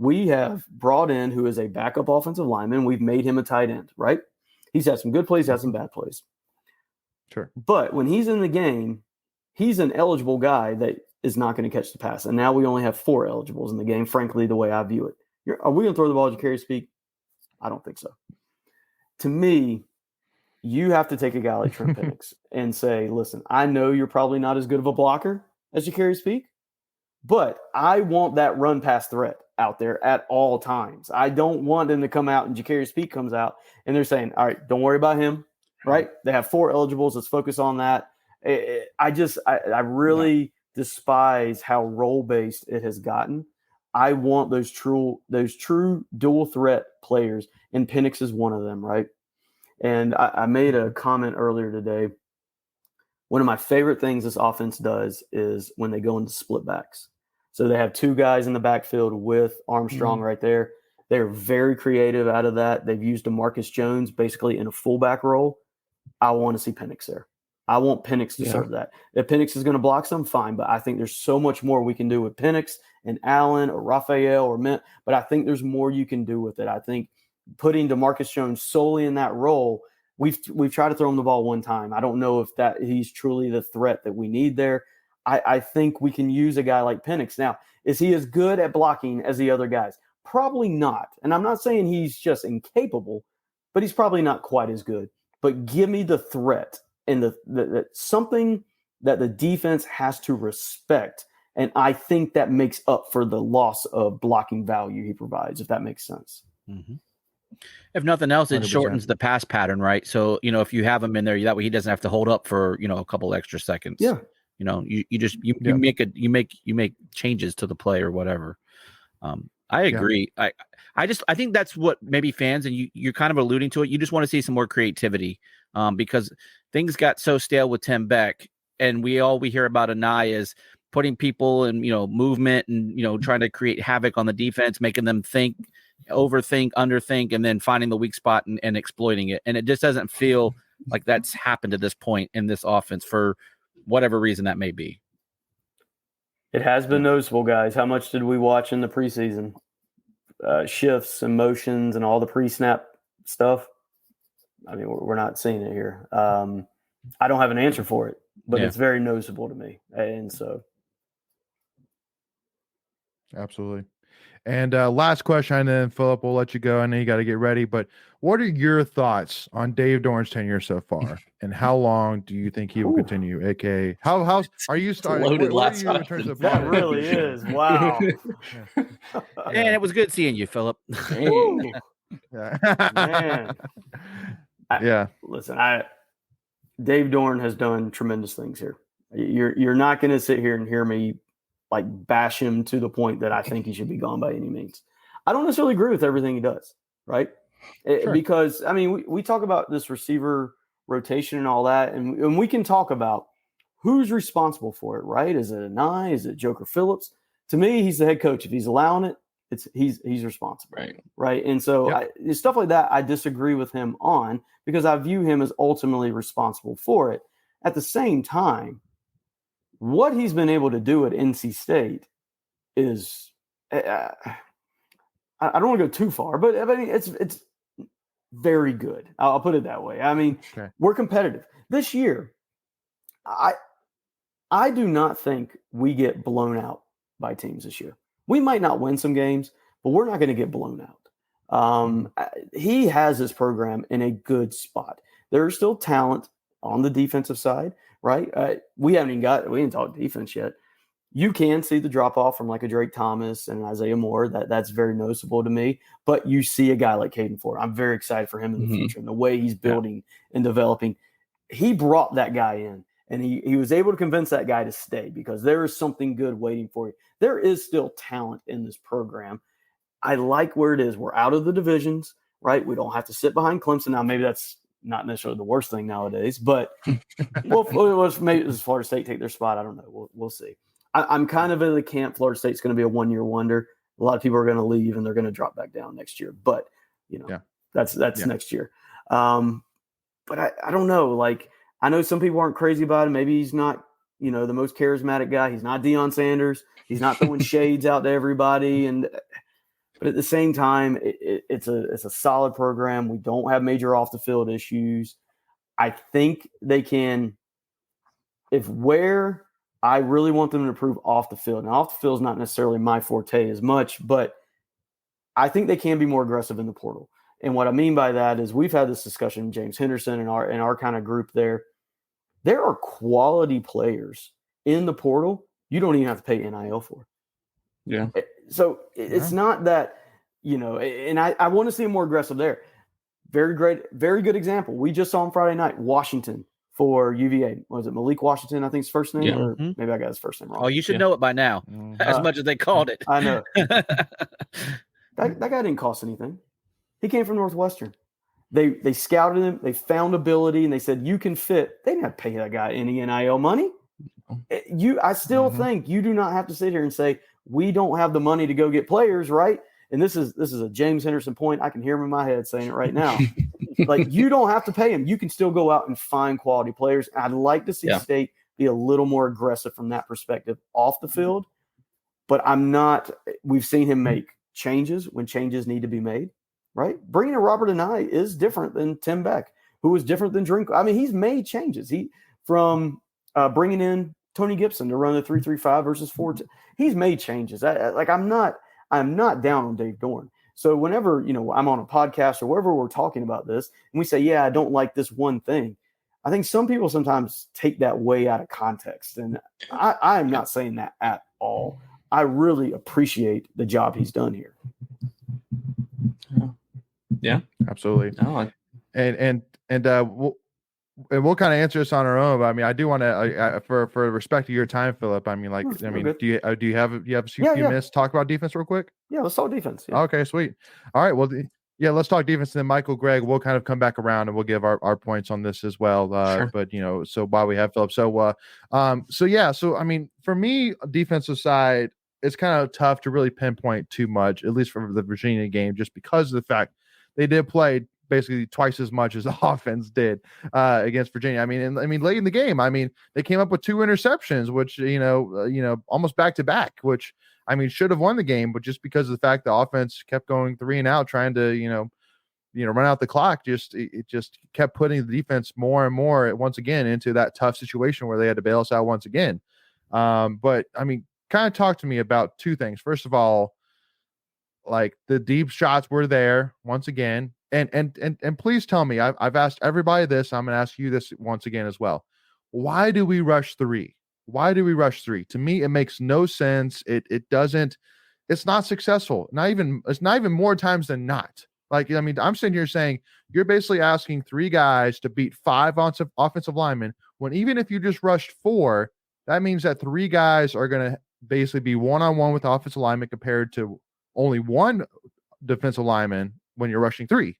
We have brought in who is a backup offensive lineman. We've made him a tight end, right? He's had some good plays, had some bad plays. Sure. But when he's in the game, he's an eligible guy that is not going to catch the pass. And now we only have 4 eligibles in the game, frankly, the way I view it. Are we going to throw the ball at Ja'Carry Speak? I don't think so. To me, you have to take a guy like Trent Penix and say, listen, I know you're probably not as good of a blocker as Ja'Carry Speak, but I want that run pass threat out there at all times. I don't want them to come out and Ja'Carry Speak comes out and they're saying, all right, don't worry about him, right? They have 4 eligibles. Let's focus on that. I really despise how role-based it has gotten. I want those true dual threat players, and Penix is one of them, right? And I made a comment earlier today. One of my favorite things this offense does is when they go into split backs. So they have 2 guys in the backfield with Armstrong right there. They're very creative out of that. They've used DeMarcus Jones basically in a fullback role. I want to see Penix there. I want Penix to serve that. If Penix is going to block some, fine. But I think there's so much more we can do with Penix and Allen or Raphael or Mint. But I think there's more you can do with it. I think putting DeMarcus Jones solely in that role, we've tried to throw him the ball one time. I don't know if that he's truly the threat that we need there. I think we can use a guy like Penix. Now, is he as good at blocking as the other guys? Probably not. And I'm not saying he's just incapable, but he's probably not quite as good. But give me the threat and the something that the defense has to respect. And I think that makes up for the loss of blocking value he provides, if that makes sense. Mm-hmm. If nothing else, it 100%. shortens the pass pattern, right? So, if you have him in there, that way he doesn't have to hold up for, a couple extra seconds. Yeah. You make changes to the play or whatever. I agree. Yeah. I think that's what maybe fans, and you're kind of alluding to it. You just want to see some more creativity, because things got so stale with Tim Beck, and we hear about Anai is putting people in, movement and, trying to create havoc on the defense, making them think, overthink, underthink, and then finding the weak spot and exploiting it. And it just doesn't feel like that's happened at this point in this offense for whatever reason that may be. It has been noticeable, guys. How much did we watch in the preseason? Shifts and motions and all the pre-snap stuff. I mean, we're not seeing it here. I don't have an answer for it, but it's very noticeable to me. And so. Absolutely. And last question, and then Phillip, we'll let you go. I know you got to get ready, but what are your thoughts on Dave Doran's tenure so far, and how long do you think he will continue? AKA, how are you starting? Loaded What last are you in terms of that really is wow. And it was good seeing you, Phillip. Man. Listen, Dave Doran has done tremendous things here. You're not going to sit here and hear me like bash him to the point that I think he should be gone by any means. I don't necessarily agree with everything he does, right? Sure. Because, I mean, we talk about this receiver rotation and all that, and we can talk about who's responsible for it, right? Is it Anai? Is it Joker Phillips? To me, he's the head coach. If he's allowing it, he's responsible, right? And so stuff like that, I disagree with him on because I view him as ultimately responsible for it. At the same time, what he's been able to do at NC State is, I don't want to go too far, but I mean, it's very good. I'll put it that way. I mean, we're competitive this year. I do not think we get blown out by teams this year. We might not win some games, but we're not going to get blown out. He has his program in a good spot. There's still talent on the defensive side, right? We didn't talk defense yet. You can see the drop off from like a Drake Thomas and Isaiah Moore. That's very noticeable to me. But you see a guy like Caden Ford. I'm very excited for him in the future and the way he's building and developing. He brought that guy in, and he was able to convince that guy to stay because there is something good waiting for you. There is still talent in this program. I like where it is. We're out of the divisions, right? We don't have to sit behind Clemson. Now, maybe that's not necessarily the worst thing nowadays, but maybe does Florida State take their spot? I don't know. We'll see. I'm kind of in the camp. Florida State's going to be a one-year wonder. A lot of people are going to leave and they're going to drop back down next year, but that's next year. But I don't know. Like, I know some people aren't crazy about him. Maybe he's not, the most charismatic guy. He's not Deion Sanders. He's not throwing shades out to everybody. But at the same time, it's a solid program. We don't have major off the field issues. I think they can, where I really want them to improve off the field. Now, off the field is not necessarily my forte as much, but I think they can be more aggressive in the portal. And what I mean by that is we've had this discussion, James Henderson and our kind of group there. There are quality players in the portal you don't even have to pay NIL for. Yeah. So it's not that, and I want to see them more aggressive there. Very good example. We just saw on Friday night, Washington for UVA. Was it Malik Washington? I think his first name, Yeah. or maybe I got his first name wrong. Oh, you should know it by now, as much as they called it. I know. That guy didn't cost anything. He came from Northwestern. They scouted him. They found ability, and they said, you can fit. They didn't have to pay that guy any NIL money. I still think you do not have to sit here and say, we don't have the money to go get players, right? And this is a James Henderson point. I can hear him in my head saying it right now. Like, you don't have to pay him. You can still go out and find quality players. I'd like to see State be a little more aggressive from that perspective off the field. But I'm not – we've seen him make changes when changes need to be made, right? Bringing in Robert Anai is different than Tim Beck, who is different than Drinko. I mean, he's made changes. From bringing in Tony Gibson to run the 3-3-5 versus 4. He's made changes. I'm not down on Dave Dorn. So whenever, I'm on a podcast or wherever we're talking about this and we say, yeah, I don't like this one thing, I think some people sometimes take that way out of context. And I am not saying that at all. I really appreciate the job he's done here. Yeah, absolutely. No, we'll kind of answer this on our own, but I mean, I do want to, for respect to your time, Phillip. I mean, do you have a few minutes to talk about defense real quick? Yeah, let's talk defense. Yeah. Okay, sweet. All right, well, let's talk defense. And then Michael, Greg, we'll kind of come back around and we'll give our points on this as well. Sure. But so while we have Phillip, so I mean, for me, defensive side, it's kind of tough to really pinpoint too much, at least for the Virginia game, just because of the fact they did play basically twice as much as the offense did against Virginia. I mean, late in the game, I mean, they came up with 2 interceptions, which, almost back to back, which, I mean, should have won the game, but just because of the fact the offense kept going 3 and out, trying to, run out the clock, it just kept putting the defense more and more once again into that tough situation where they had to bail us out once again. But I mean, kind of talk to me about 2 things. First of all, like, the deep shots were there once again. And please tell me, I've asked everybody this. I'm going to ask you this once again as well. Why do we rush 3? Why do we rush 3? To me, it makes no sense. It doesn't. It's not successful. It's not even more times than not. Like, I mean, I'm sitting here saying you're basically asking 3 guys to beat 5 offensive linemen, when even if you just rushed 4, that means that 3 guys are going to basically be one-on-one with offensive linemen compared to only 1 defensive lineman when you're rushing 3.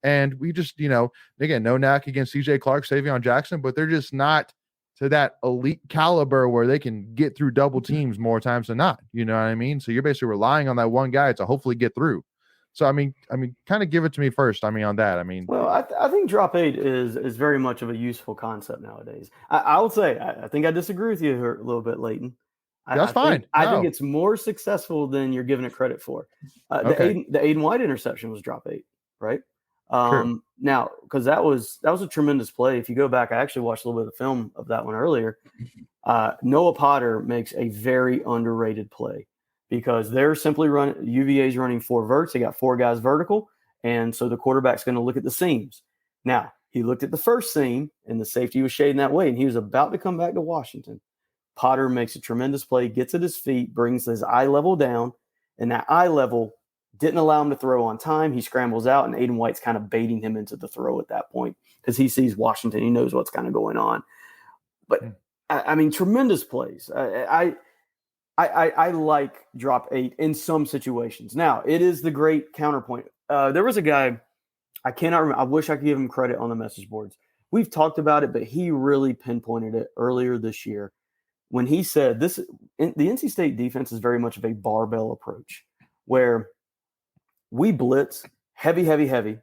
And we just, again, no knack against CJ Clark, Savion Jackson, but they're just not to that elite caliber where they can get through double teams more times than not. You know what I mean? So you're basically relying on that one guy to hopefully get through. So, I mean, kind of give it to me first. I mean, on that, well, I think drop 8 is very much of a useful concept nowadays. I would say, I think I disagree with you here a little bit, Leighton. That's fine. I think it's more successful than you're giving it credit for. Okay. The Aiden White interception was drop 8, right? True. Now, because that was a tremendous play. If you go back, I actually watched a little bit of the film of that one earlier. Noah Potter makes a very underrated play because they're simply UVA's running 4 verts. They got 4 guys vertical, and so the quarterback's going to look at the seams. Now, he looked at the first seam, and the safety was shading that way, and he was about to come back to Washington. Potter makes a tremendous play, gets at his feet, brings his eye level down, and that eye level didn't allow him to throw on time. He scrambles out, and Aiden White's kind of baiting him into the throw at that point because he sees Washington. He knows what's kind of going on. But, I mean, tremendous plays. I like drop 8 in some situations. Now, it is the great counterpoint. There was a guy, I cannot remember. I wish I could give him credit on the message boards. We've talked about it, but he really pinpointed it earlier this year when he said the NC State defense is very much of a barbell approach where we blitz heavy,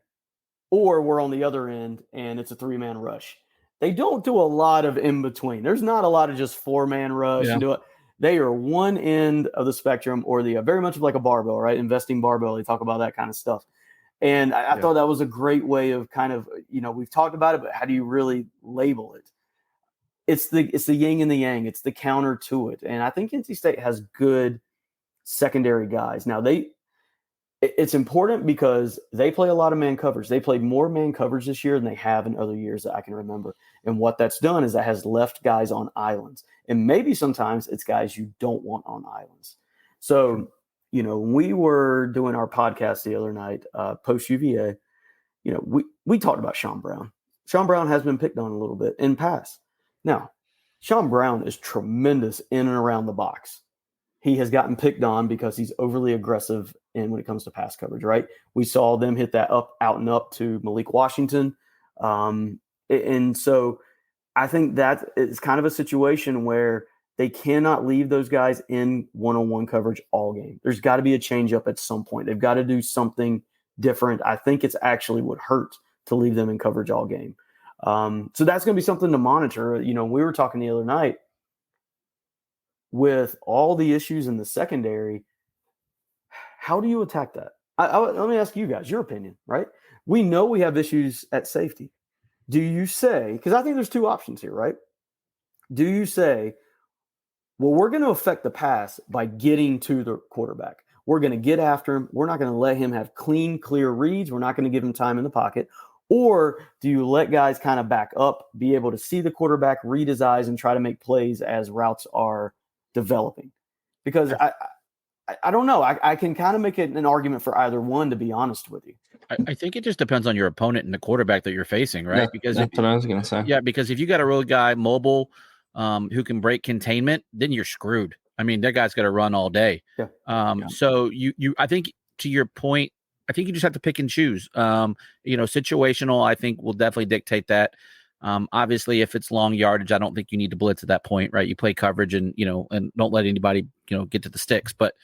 or we're on the other end and it's a 3-man rush. They don't do a lot of in between. There's not a lot of just 4-man rush. Yeah. They are one end of the spectrum, or the very much like a barbell, right? Investing barbell. They talk about that kind of stuff. And I thought that was a great way of kind of we've talked about it, but how do you really label it? It's the yin and the yang. It's the counter to it. And I think NC State has good secondary guys. Now it's important because they play a lot of man coverage. They played more man coverage this year than they have in other years that I can remember. And what that's done is that has left guys on islands. And maybe sometimes it's guys you don't want on islands. So, when we were doing our podcast the other night, post UVA, we talked about Sean Brown. Sean Brown has been picked on a little bit in pass. Now, Sean Brown is tremendous in and around the box. He has gotten picked on because he's overly aggressive when it comes to pass coverage, right? We saw them hit that out and up to Malik Washington. And so I think that is kind of a situation where they cannot leave those guys in one-on-one coverage all game. There's got to be a change up at some point. They've got to do something different. I think it's actually would hurt to leave them in coverage all game. So that's going to be something to monitor. We were talking the other night with all the issues in the secondary. How do you attack that? Let me ask you guys your opinion, right? We know we have issues at safety. Do you say, because I think there's two options here, right? Do you say, well, we're going to affect the pass by getting to the quarterback. We're going to get after him. We're not going to let him have clean, clear reads. We're not going to give him time in the pocket. Or do you let guys kind of back up, be able to see the quarterback, read his eyes, and try to make plays as routes are developing? Because I don't know. I can kind of make it an argument for either one, to be honest with you. I think it just depends on your opponent and the quarterback that you're facing, right? Yeah, because that's what I was going to say. Yeah, because if you got a real guy mobile who can break containment, then you're screwed. I mean, that guy's got to run all day. Yeah. So I think to your point, I think you just have to pick and choose. Situational, I think, will definitely dictate that. Obviously, if it's long yardage, I don't think you need to blitz at that point, right? You play coverage and and don't let anybody get to the sticks. But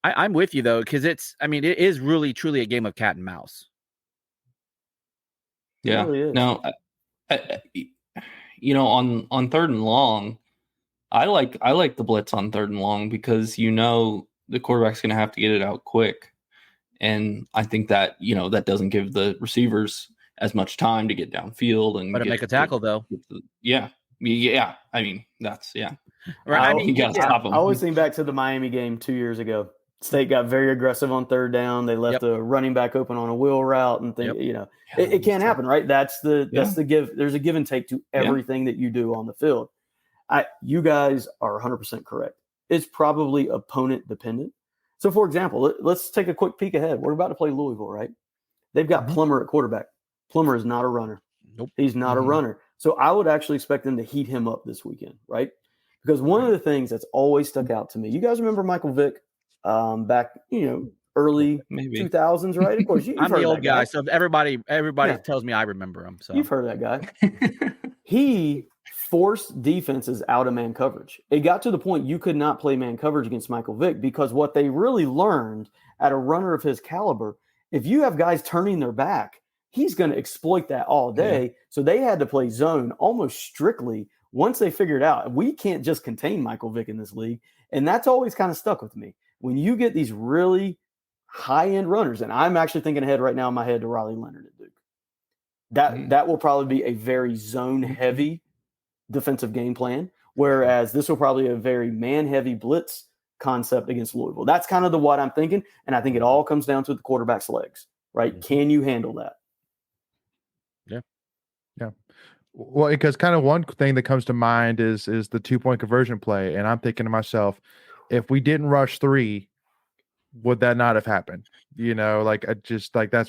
I'm with you though, because it is really truly a game of cat and mouse. Yeah. Really no, on third and long, I like the blitz on third and long because the quarterback's going to have to get it out quick. And I think that, that doesn't give the receivers as much time to get downfield and make a tackle though. Yeah. I mean, that's, yeah. Right. You got to stop them. I always think back to the Miami game 2 years ago. State got very aggressive on third down. They left the running back open on a wheel route and things, it can't happen, right? That's the give. There's a give and take to everything that you do on the field. You guys are 100% correct. It's probably opponent dependent. So, for example, let's take a quick peek ahead. We're about to play Louisville, right? They've got Plummer at quarterback. Plummer is not a runner. Nope. He's not a runner. So I would actually expect them to heat him up this weekend, right? Because one of the things that's always stuck out to me, you guys remember Michael Vick back, early 2000s, right? Of course, I'm the old guy, so everybody tells me I remember him. So you've heard of that guy. He forced defenses out of man coverage. It got to the point you could not play man coverage against Michael Vick because what they really learned at a runner of his caliber, if you have guys turning their back, he's going to exploit that all day. Yeah. So they had to play zone almost strictly once they figured out we can't just contain Michael Vick in this league. And that's always kind of stuck with me. When you get these really high-end runners, and I'm actually thinking ahead right now in my head to Riley Leonard at Duke. That will probably be a very zone-heavy defensive game plan, whereas this will probably be a very man-heavy blitz concept against Louisville. That's kind of what I'm thinking, and I think it all comes down to the quarterback's legs, right? Mm-hmm. Can you handle that? Yeah. Well, because kind of one thing that comes to mind is the 2-point conversion play, and I'm thinking to myself, if we didn't rush 3, would that not have happened? That's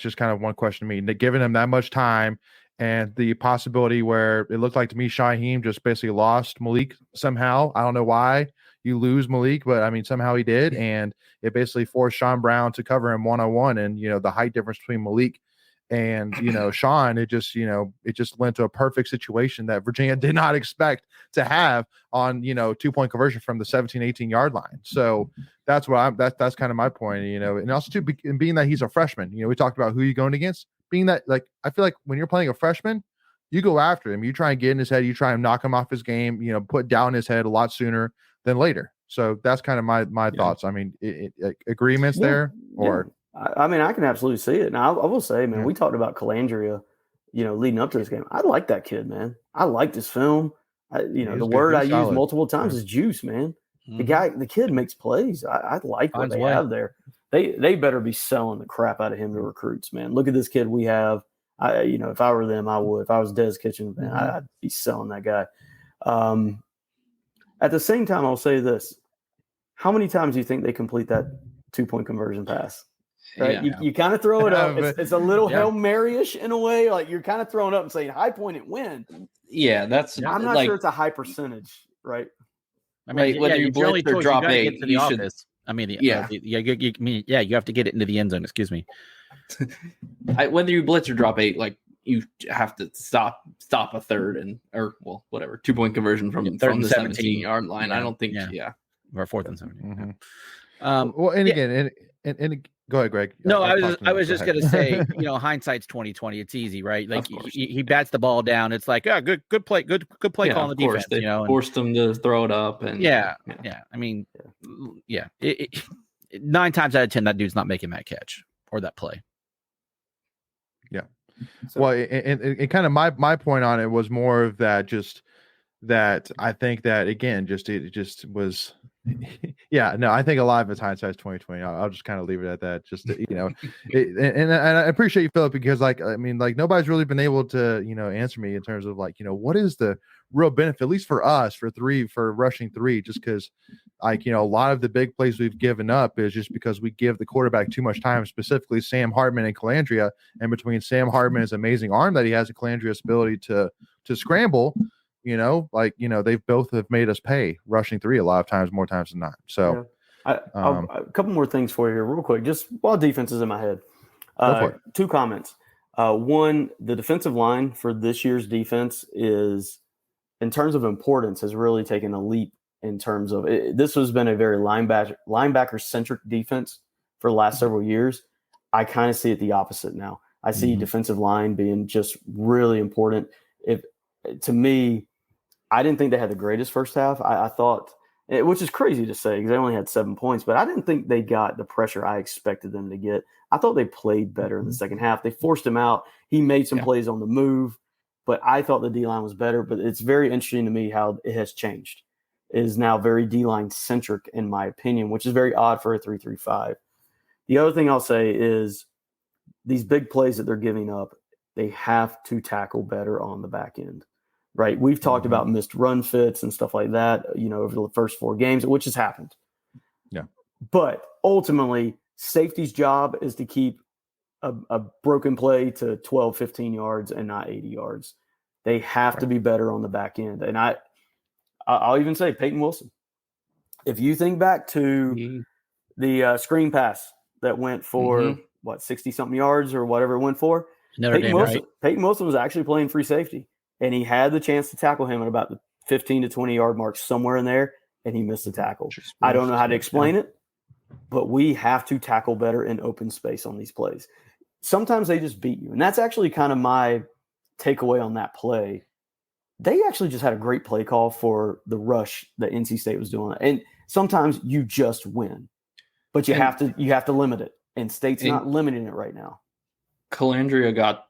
just kind of one question to me. Giving him that much time and the possibility where it looked like to me Shaheem just basically lost Malik somehow. I don't know why you lose Malik, but I mean somehow he did, and it basically forced Sean Brown to cover him one-on-one, and the height difference between Malik and Sean, it just led to a perfect situation that Virginia did not expect to have on 2-point conversion from the 17-18 yard line. So that's what that's kind of my point, and also too, being that he's a freshman, we talked about who you're going against, being that I feel like when you're playing a freshman, you go after him, you try and get in his head, you try and knock him off his game, put down in his head a lot sooner than later. So that's kind of my thoughts. I mean, agreements there or. I mean, I can absolutely see it. Now, I will say, man, we talked about Calandria, leading up to this game. I like that kid, man. I like this film. The word I use multiple times is juice, man. The kid makes plays. I like what they have there. They better be selling the crap out of him to recruits, man. Look at this kid we have. If I were them, I would. If I was Des Kitchen, man, I'd be selling that guy. At the same time, I'll say this: how many times do you think they complete that 2-point conversion pass? Right, you kind of throw it up. It's a little Hail Mary-ish in a way. Like you're kind of throwing up and saying high point it win. Yeah, I'm not sure it's a high percentage, right? I mean, whether you blitz or drop 8, you should. I mean, you have to get it into the end zone. Excuse me. Whether you blitz or drop 8, like you have to stop a third or whatever 2-point conversion from the 17-yard line. Yeah. I don't think or 4th and 17. Mm-hmm. Well, and again, and go ahead, Greg. No, I was just gonna say, hindsight's 20/20. It's easy, right? Like he bats the ball down. It's like, good play, good play call on the defense. They forced him to throw it up, and I mean, 9 times out of 10, that dude's not making that catch or that play. Yeah. So, well, and kind of my point on it was more of that, just that I think that again, it just was. I think a lot of it's hindsight's 20/20. I'll just kind of leave it at that. Just and I appreciate you, Phillip, because nobody's really been able to answer me in terms of what is the real benefit, at least for us, for rushing 3, just because a lot of the big plays we've given up is just because we give the quarterback too much time, specifically Sam Hartman and Calandria, and between Sam Hartman's amazing arm that he has and Calandria's ability to scramble. They both have made us pay rushing 3 a lot of times, more times than not. So, a couple more things for you here, real quick. Just while defense is in my head, 2 comments. One, the defensive line for this year's defense is, in terms of importance, has really taken a leap. In terms of this has been a very linebacker centric defense for the last several years. I kind of see it the opposite now. I see defensive line being just really important. To me, I didn't think they had the greatest first half. I thought, which is crazy to say because they only had 7 points, but I didn't think they got the pressure I expected them to get. I thought they played better in the second half. They forced him out. He made some plays on the move, but I thought the D-line was better. But it's very interesting to me how it has changed. It is now very D-line centric, in my opinion, which is very odd for a 3-3-5. The other thing I'll say is these big plays that they're giving up, they have to tackle better on the back end. Right. We've talked about missed run fits and stuff like that, over the first 4 games, which has happened. Yeah. But ultimately, safety's job is to keep a broken play to 12, 15 yards and not 80 yards. They have to be better on the back end. And I'll even say Peyton Wilson. If you think back to the screen pass that went for 60-something yards or whatever it went for, Peyton Wilson was actually playing free safety. And he had the chance to tackle him at about the 15 to 20-yard mark, somewhere in there, and he missed the tackle. I don't know how to explain it, but we have to tackle better in open space on these plays. Sometimes they just beat you, and that's actually kind of my takeaway on that play. They actually just had a great play call for the rush that NC State was doing. And sometimes you just win, but you have to limit it, and State's not limiting it right now. Calandria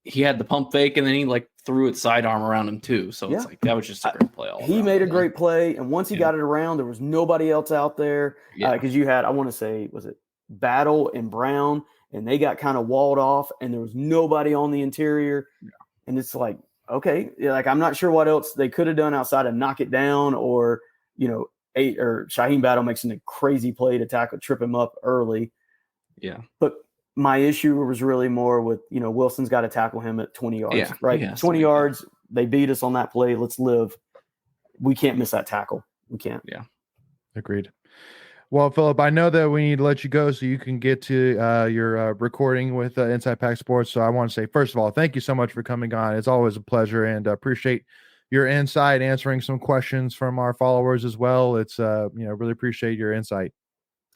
he had the pump fake, and then he threw it sidearm around him too. So it's that was just a great play. He made a great play, and once he got it around, there was nobody else out there because you had, I want to say, was it Battle and Brown, and they got kind of walled off, and there was nobody on the interior, and it's okay, I'm not sure what else they could have done outside of knock it down or Shaheem Battle makes a crazy play to trip him up early. Yeah, but my issue was really more with, Wilson's got to tackle him at 20 yards, right? 20 yards. They beat us on that play. Let's live. We can't miss that tackle. We can't. Yeah. Agreed. Well, Phillip, I know that we need to let you go so you can get to your recording with Inside Pack Sports. So I want to say, first of all, thank you so much for coming on. It's always a pleasure, and appreciate your insight, answering some questions from our followers as well. It's, really appreciate your insight.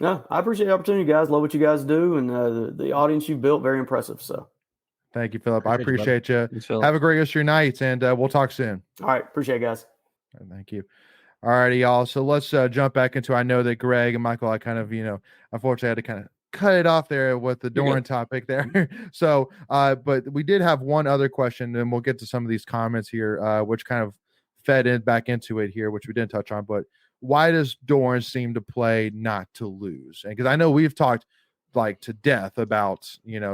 No, I appreciate the opportunity, guys. Love what you guys do, and the audience you've built, very impressive. So, thank you, Phillip. I appreciate you. Thanks, Phillip. Have a great rest of your night, and we'll talk soon. All right, appreciate it, guys. Thank you. All righty, y'all. So let's jump back into. I know that Greg and Michael, I kind of, unfortunately, had to kind of cut it off there with the Doran topic there. So, but we did have one other question, and we'll get to some of these comments here, which kind of fed in back into it here, which we didn't touch on. But why does Doran seem to play not to lose? And because I know we've talked like to death about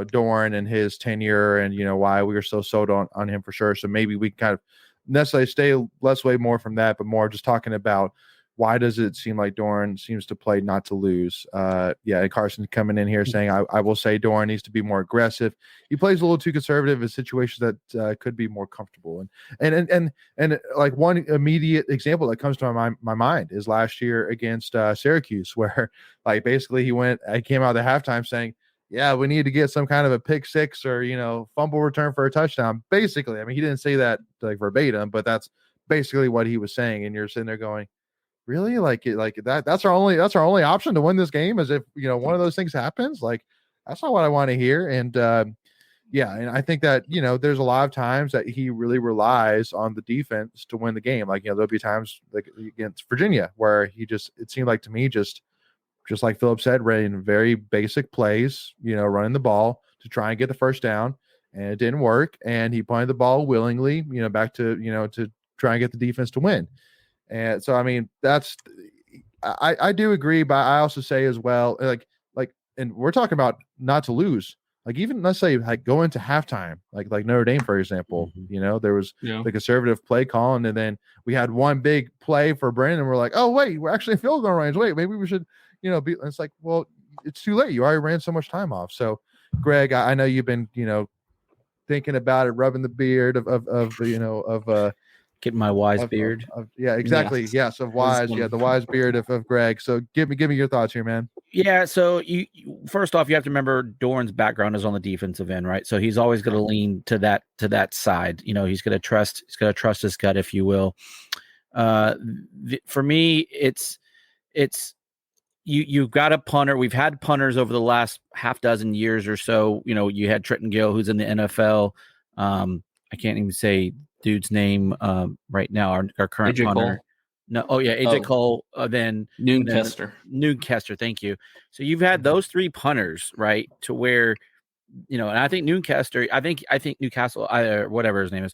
Doran and his tenure, and why we were so sold on him for sure. So maybe we kind of necessarily stay less way more from that, but more just talking about why does it seem like Doran seems to play not to lose? And Carson's coming in here saying, I will say Doran needs to be more aggressive. He plays a little too conservative in situations that could be more comfortable. And like one immediate example that comes to my mind is last year against Syracuse, where like basically he came out of the halftime saying, yeah, we need to get some kind of a pick six or, fumble return for a touchdown. Basically, I mean, he didn't say that like verbatim, but that's basically what he was saying. And you're sitting there going, really? Like that's our only option to win this game, is if one of those things happens. Like, that's not what I want to hear. And and I think that there's a lot of times that he really relies on the defense to win the game. Like, there'll be times like against Virginia where it seemed like to me just like Phillip said, running very basic plays, running the ball to try and get the first down, and it didn't work. And he punted the ball willingly, back to to try and get the defense to win. And so, I mean, I do agree, but I also say as well, and we're talking about not to lose. Like, even let's say like go into halftime, like Notre Dame, for example, there was the conservative play calling, and then we had one big play for Brandon, and we're like, oh wait, we're actually in field goal range. Wait, maybe we should, it's like, well, it's too late. You already ran so much time off. So, Greg, I know you've been, thinking about it, rubbing the beard of getting my wise beard. Yeah, exactly. Yes, of wise. Yeah, the wise beard of Greg. So give me your thoughts here, man. Yeah. So you first off, you have to remember Doran's background is on the defensive end, right? So he's always going to lean to that side. He's going to trust his gut, if you will. For me, it's you've got a punter. We've had punters over the last half dozen years or so. You had Trenton Gill, who's in the NFL. I can't even say dude's name right now. Our current AJ punter. Cole. No, AJ Cole. Then Noonkester. Noonkester. Thank you. So you've had those three punters, right? To where, and I think Noonkester. I think Newcastle, or whatever his name is.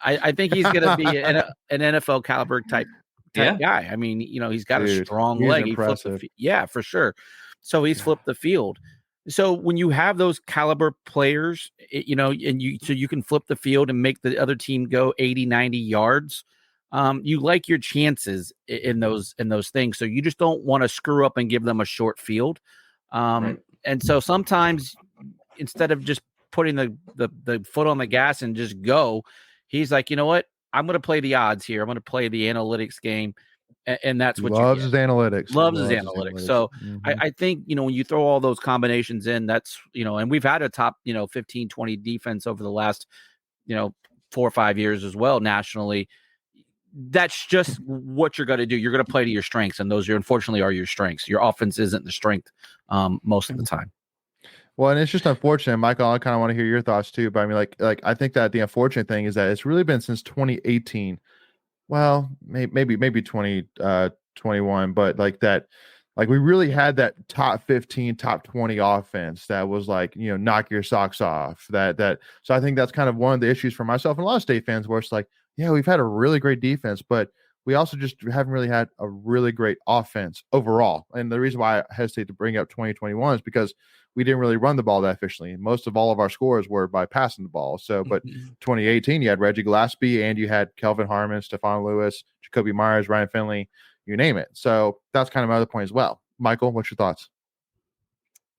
I think he's going to be an NFL caliber type guy. I mean, he's got a strong leg. He flipped for sure. So he's flipped the field. So when you have those caliber players, and you can flip the field and make the other team go 80, 90 yards, you like your chances in those things. So you just don't want to screw up and give them a short field. Right. And so sometimes instead of just putting the foot on the gas and just go, he's like, you know what? I'm going to play the odds here. I'm going to play the analytics game. And that's what loves his analytics. Loves his analytics. So I think, when you throw all those combinations in, that's, and we've had a top, 15, 20 defense over the last, 4 or 5 years as well, nationally. That's just what you're going to do. You're going to play to your strengths. And those unfortunately are your strengths. Your offense isn't the strength most of the time. Well, and it's just unfortunate, Michael. I kind of want to hear your thoughts too. But I mean, like I think that the unfortunate thing is that it's really been since 2018. Well, maybe 2021, but like that, like we really had that top 15, top 20 offense that was like, knock your socks off. So I think that's kind of one of the issues for myself and a lot of State fans, where it's like, yeah, we've had a really great defense, but we also just haven't really had a really great offense overall. And the reason why I hesitate to bring up 2021 is because we didn't really run the ball that efficiently. Most of all of our scores were by passing the ball. So, but 2018, you had Reggie Gillespie and you had Kelvin Harmon, Stephon Lewis, Jacoby Myers, Ryan Finley, you name it. So that's kind of my other point as well. Michael, what's your thoughts?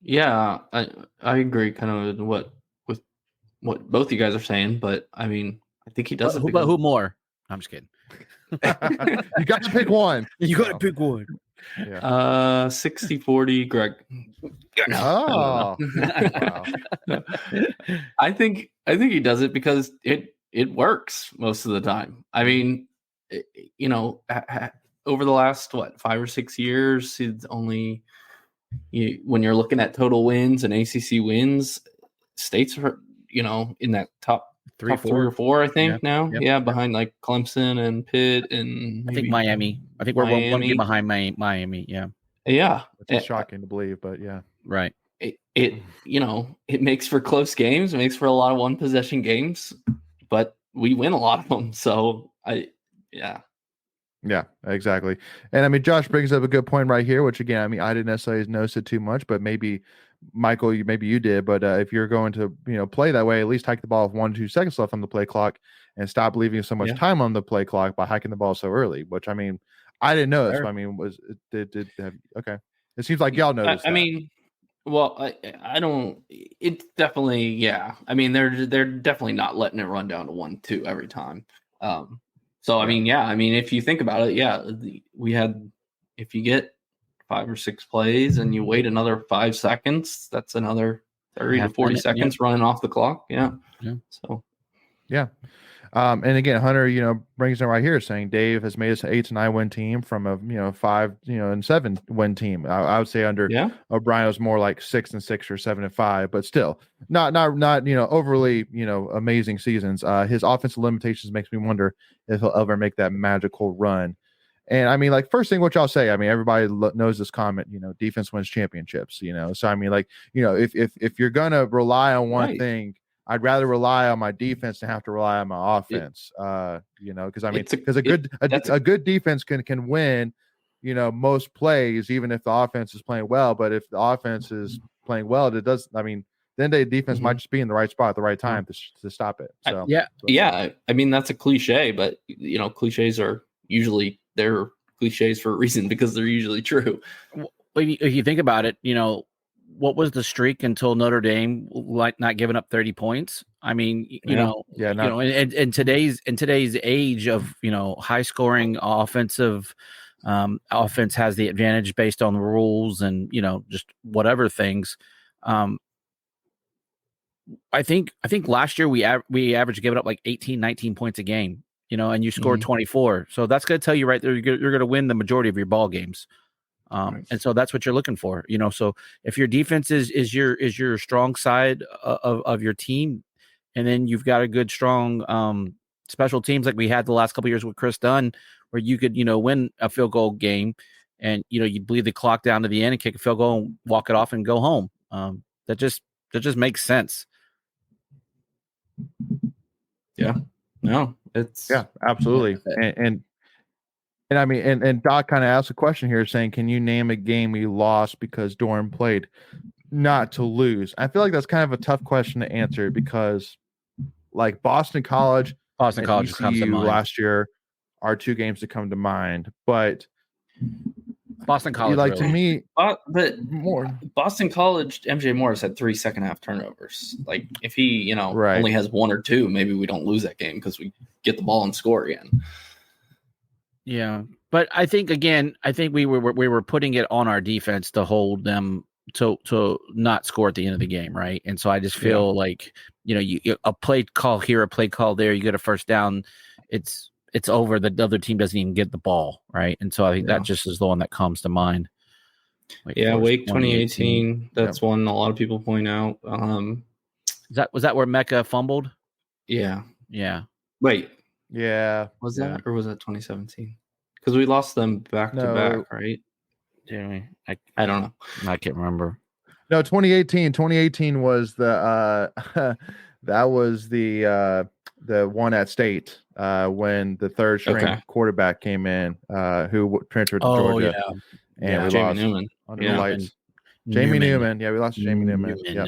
Yeah, I agree kind of with what both you guys are saying, but I mean, I think he does it. But who more? I'm just kidding. You got to pick one. You got to pick one. Yeah. 60-40 Greg. Oh. Wow. I think he does it because it works most of the time. I mean, over the last 5 or 6 years, it's only when you're looking at total wins and ACC wins, State's are in that top 3 or 4, I think now. Yeah, behind like Clemson and Pitt and I think Miami. I think we're one game behind Miami. Yeah. Which is shocking to believe, but yeah. Right. It makes for close games, it makes for a lot of one possession games, but we win a lot of them. So Yeah, exactly. And I mean, Josh brings up a good point right here, which again, I mean, I didn't necessarily notice it too much, but maybe Michael, maybe you did. But if you're going to, play that way, at least hike the ball with 1 to 2 seconds left on the play clock and stop leaving so much time on the play clock by hiking the ball so early, which I mean, I didn't notice. I mean, okay. It seems like y'all noticed. I mean, well, I don't. It's definitely, yeah. I mean, they're definitely not letting it run down to 1-2 every time. So I mean, yeah. I mean, if you think about it, yeah, we had, if you get 5 or 6 plays and you wait another 5 seconds, that's another 30 to 40 seconds running off the clock. Yeah. So yeah. And again, Hunter, brings it right here saying Dave has made us an 8 to 9 win team from a 5, and 7 win team. I would say under O'Brien it was more like 6 and 6 or 7 and 5, but still not overly amazing seasons. His offensive limitations makes me wonder if he'll ever make that magical run. And I mean, like, first thing which I'll say, I mean, everybody knows this comment, defense wins championships, so I mean, like, if you're gonna rely on one thing, I'd rather rely on my defense than have to rely on my offense. Because I mean, because a good defense can win, most plays, even if the offense is playing well. But if the offense is playing well, it does. I mean, then the defense might just be in the right spot at the right time to stop it. So yeah. I mean, that's a cliche, but cliches are usually they're cliches for a reason because they're usually true. Well, if you think about it, what was the streak until Notre Dame not giving up 30 points? I mean, in today's age of, high scoring offensive, offense has the advantage based on the rules and, just whatever things. I think last year we averaged giving up like 18, 19 points a game, and you scored 24. So that's going to tell you right there, you're going to win the majority of your ball games. And so that's what you're looking for, so if your defense is your strong side of your team, and then you've got a good, strong, special teams like we had the last couple of years with Chris Dunn, where you could, win a field goal game and, you bleed the clock down to the end and kick a field goal and walk it off and go home. That just makes sense. Yeah, no, it's absolutely. And I mean, and Doc kind of asked a question here saying, can you name a game we lost because Doran played not to lose? I feel like that's kind of a tough question to answer because like Boston College comes to mind. Last year are 2 games that come to mind, but Boston College, like really. To me, but more Boston College, MJ Morris had 3 second half turnovers. Like if he, only has 1 or 2, maybe we don't lose that game because we get the ball and score again. Yeah, but I think we were putting it on our defense to hold them to not score at the end of the game, right? And so I just feel like you a play call here, a play call there, you get a first down, it's over. The other team doesn't even get the ball, right? And so I think that just is the one that comes to mind. Wake 2018. That's one a lot of people point out. Was that where Mecca fumbled? Yeah. Wait. Yeah. Was that or was that 2017? Because we lost them back to back, right? Yeah, I don't know. I can't remember. No, 2018. 2018 was the that was the one at State when the third string quarterback came in who transferred to Georgia. And we Jamie lost Newman. under the lights. Jamie Newman. Yeah, we lost to Jamie Newman. Yep.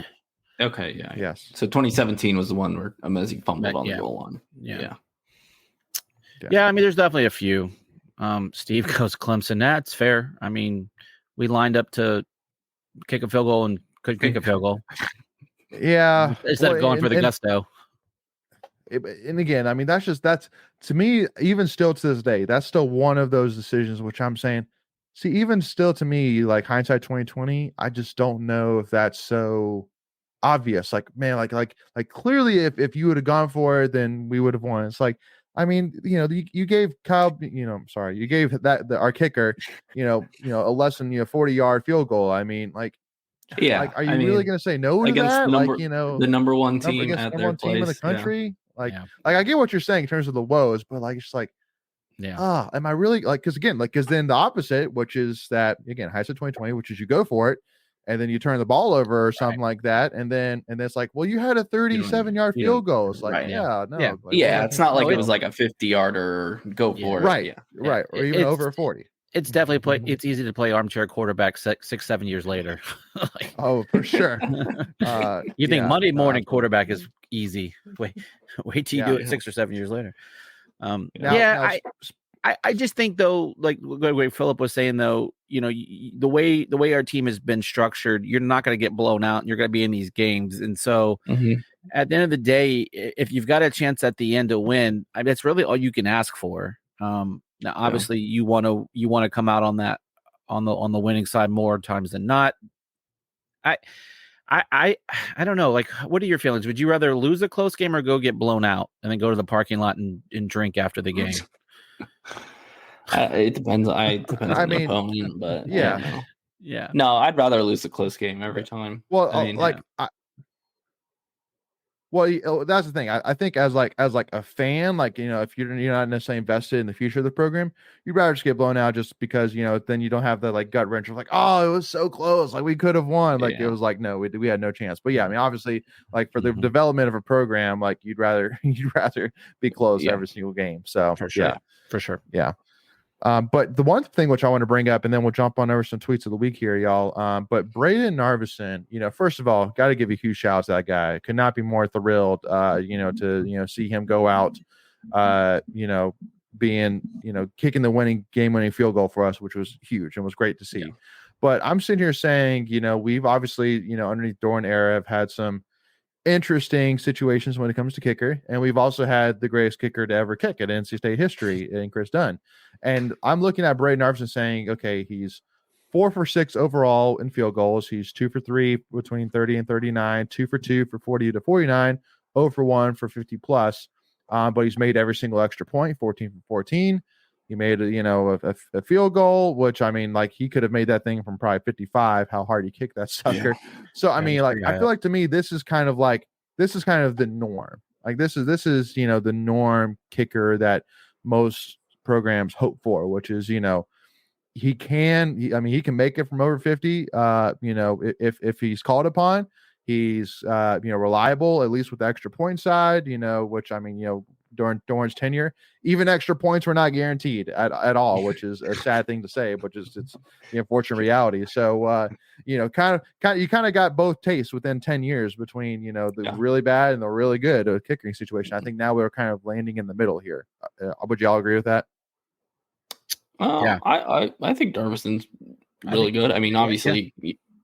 Okay, yeah. Yes. So 2017 was the one where Amezi fumbled on the goal line. Yeah, I mean, there's definitely a few. Steve goes Clemson. That's fair. I mean, we lined up to kick a field goal and couldn't kick a field goal. Yeah. Instead of going for the gusto. And again, I mean, that's to me, even still to this day, that's still one of those decisions which I'm saying, see, even still to me, like hindsight 2020, I just don't know if that's so obvious. Like, man, like clearly if you would have gone for it, then we would have won. It's like, I mean, you gave Kyle, you gave our kicker, a less than 40-yard field goal. I mean, like, are you really going to say no to that? The number one team at their place in the country. Like I get what you're saying in terms of the woes, but like, it's just like, am I really like, because then the opposite, which is that again, hindsight 2020, which is you go for it. and then you turn the ball over or something like that, and then it's like, well, you had a 37-yard field goal. It's like, right, yeah, no, yeah. like, Yeah, it's not like No, it was like a 50-yarder go for right, it. Yeah. right, or even It's- over 40. It's definitely it's easy to play armchair quarterback 6-7 years later. Like, Oh, for sure. you think yeah, Monday no, morning absolutely. quarterback is easy. Wait till you do it Yeah. 6 or 7 years later. Now, I just think though, like what Phillip was saying though, you know, the way our team has been structured, you're not going to get blown out, and you're going to be in these games. And so, at the end of the day, if you've got a chance at the end to win, I mean, that's really all you can ask for. Now, obviously, you want to come out on that on the winning side more times than not. I don't know. Like, what are your feelings? Would you rather lose a close game or go get blown out and then go to the parking lot and drink after the game? It depends. It depends I on mean, the opponent, but yeah. Yeah. No, I'd rather lose a close game every time. Well, I mean, that's the thing. I think as a fan, like, you know, if you're not necessarily invested in the future of the program, you'd rather just get blown out just because, you know, then you don't have the like gut wrench of like, oh, it was so close, like we could have won. Like it was like, no, we had no chance. But yeah, I mean, obviously, like for the development of a program, like you'd rather be close every single game. So for sure. Yeah. But the one thing which I want to bring up, and then we'll jump on over some tweets of the week here, y'all. But Braden Narvison, you know, first of all, got to give a huge shout out to that guy. Could not be more thrilled, you know, to see him go out, you know, being, you know, kicking the game-winning field goal for us, which was huge and was great to see. Yeah. But I'm sitting here saying, you know, we've obviously, you know, underneath Doran era, have had some interesting situations when it comes to kicker, and we've also had the greatest kicker to ever kick at NC State history in Chris Dunn. And I'm looking at Braden Narvison saying, okay, he's 4 for 6 overall in field goals. He's 2 for 3 between 30 and 39, 2 for 2 for 40 to 49, 0 for 1 for 50 plus. But he's made every single extra point, 14 for 14. He made a field goal, which, I mean, like, he could have made that thing from probably 55, how hard he kicked that sucker. Yeah. So, I mean, like, I feel like to me, this is kind of the norm. Like, this is, you know, the norm kicker that most programs hope for, which is, you know, he can make it from over 50, you know, if he's called upon. He's, you know, reliable, at least with the extra point side, you know, which, I mean, you know, during Doran's tenure, even extra points were not guaranteed at all, which is a sad thing to say, but just it's the unfortunate reality. So, you know, kind of got both tastes within 10 years between, you know, the really bad and the really good kicking situation. I think now we're kind of landing in the middle here. Would you all agree with that? I think Darvison's really good. I mean, obviously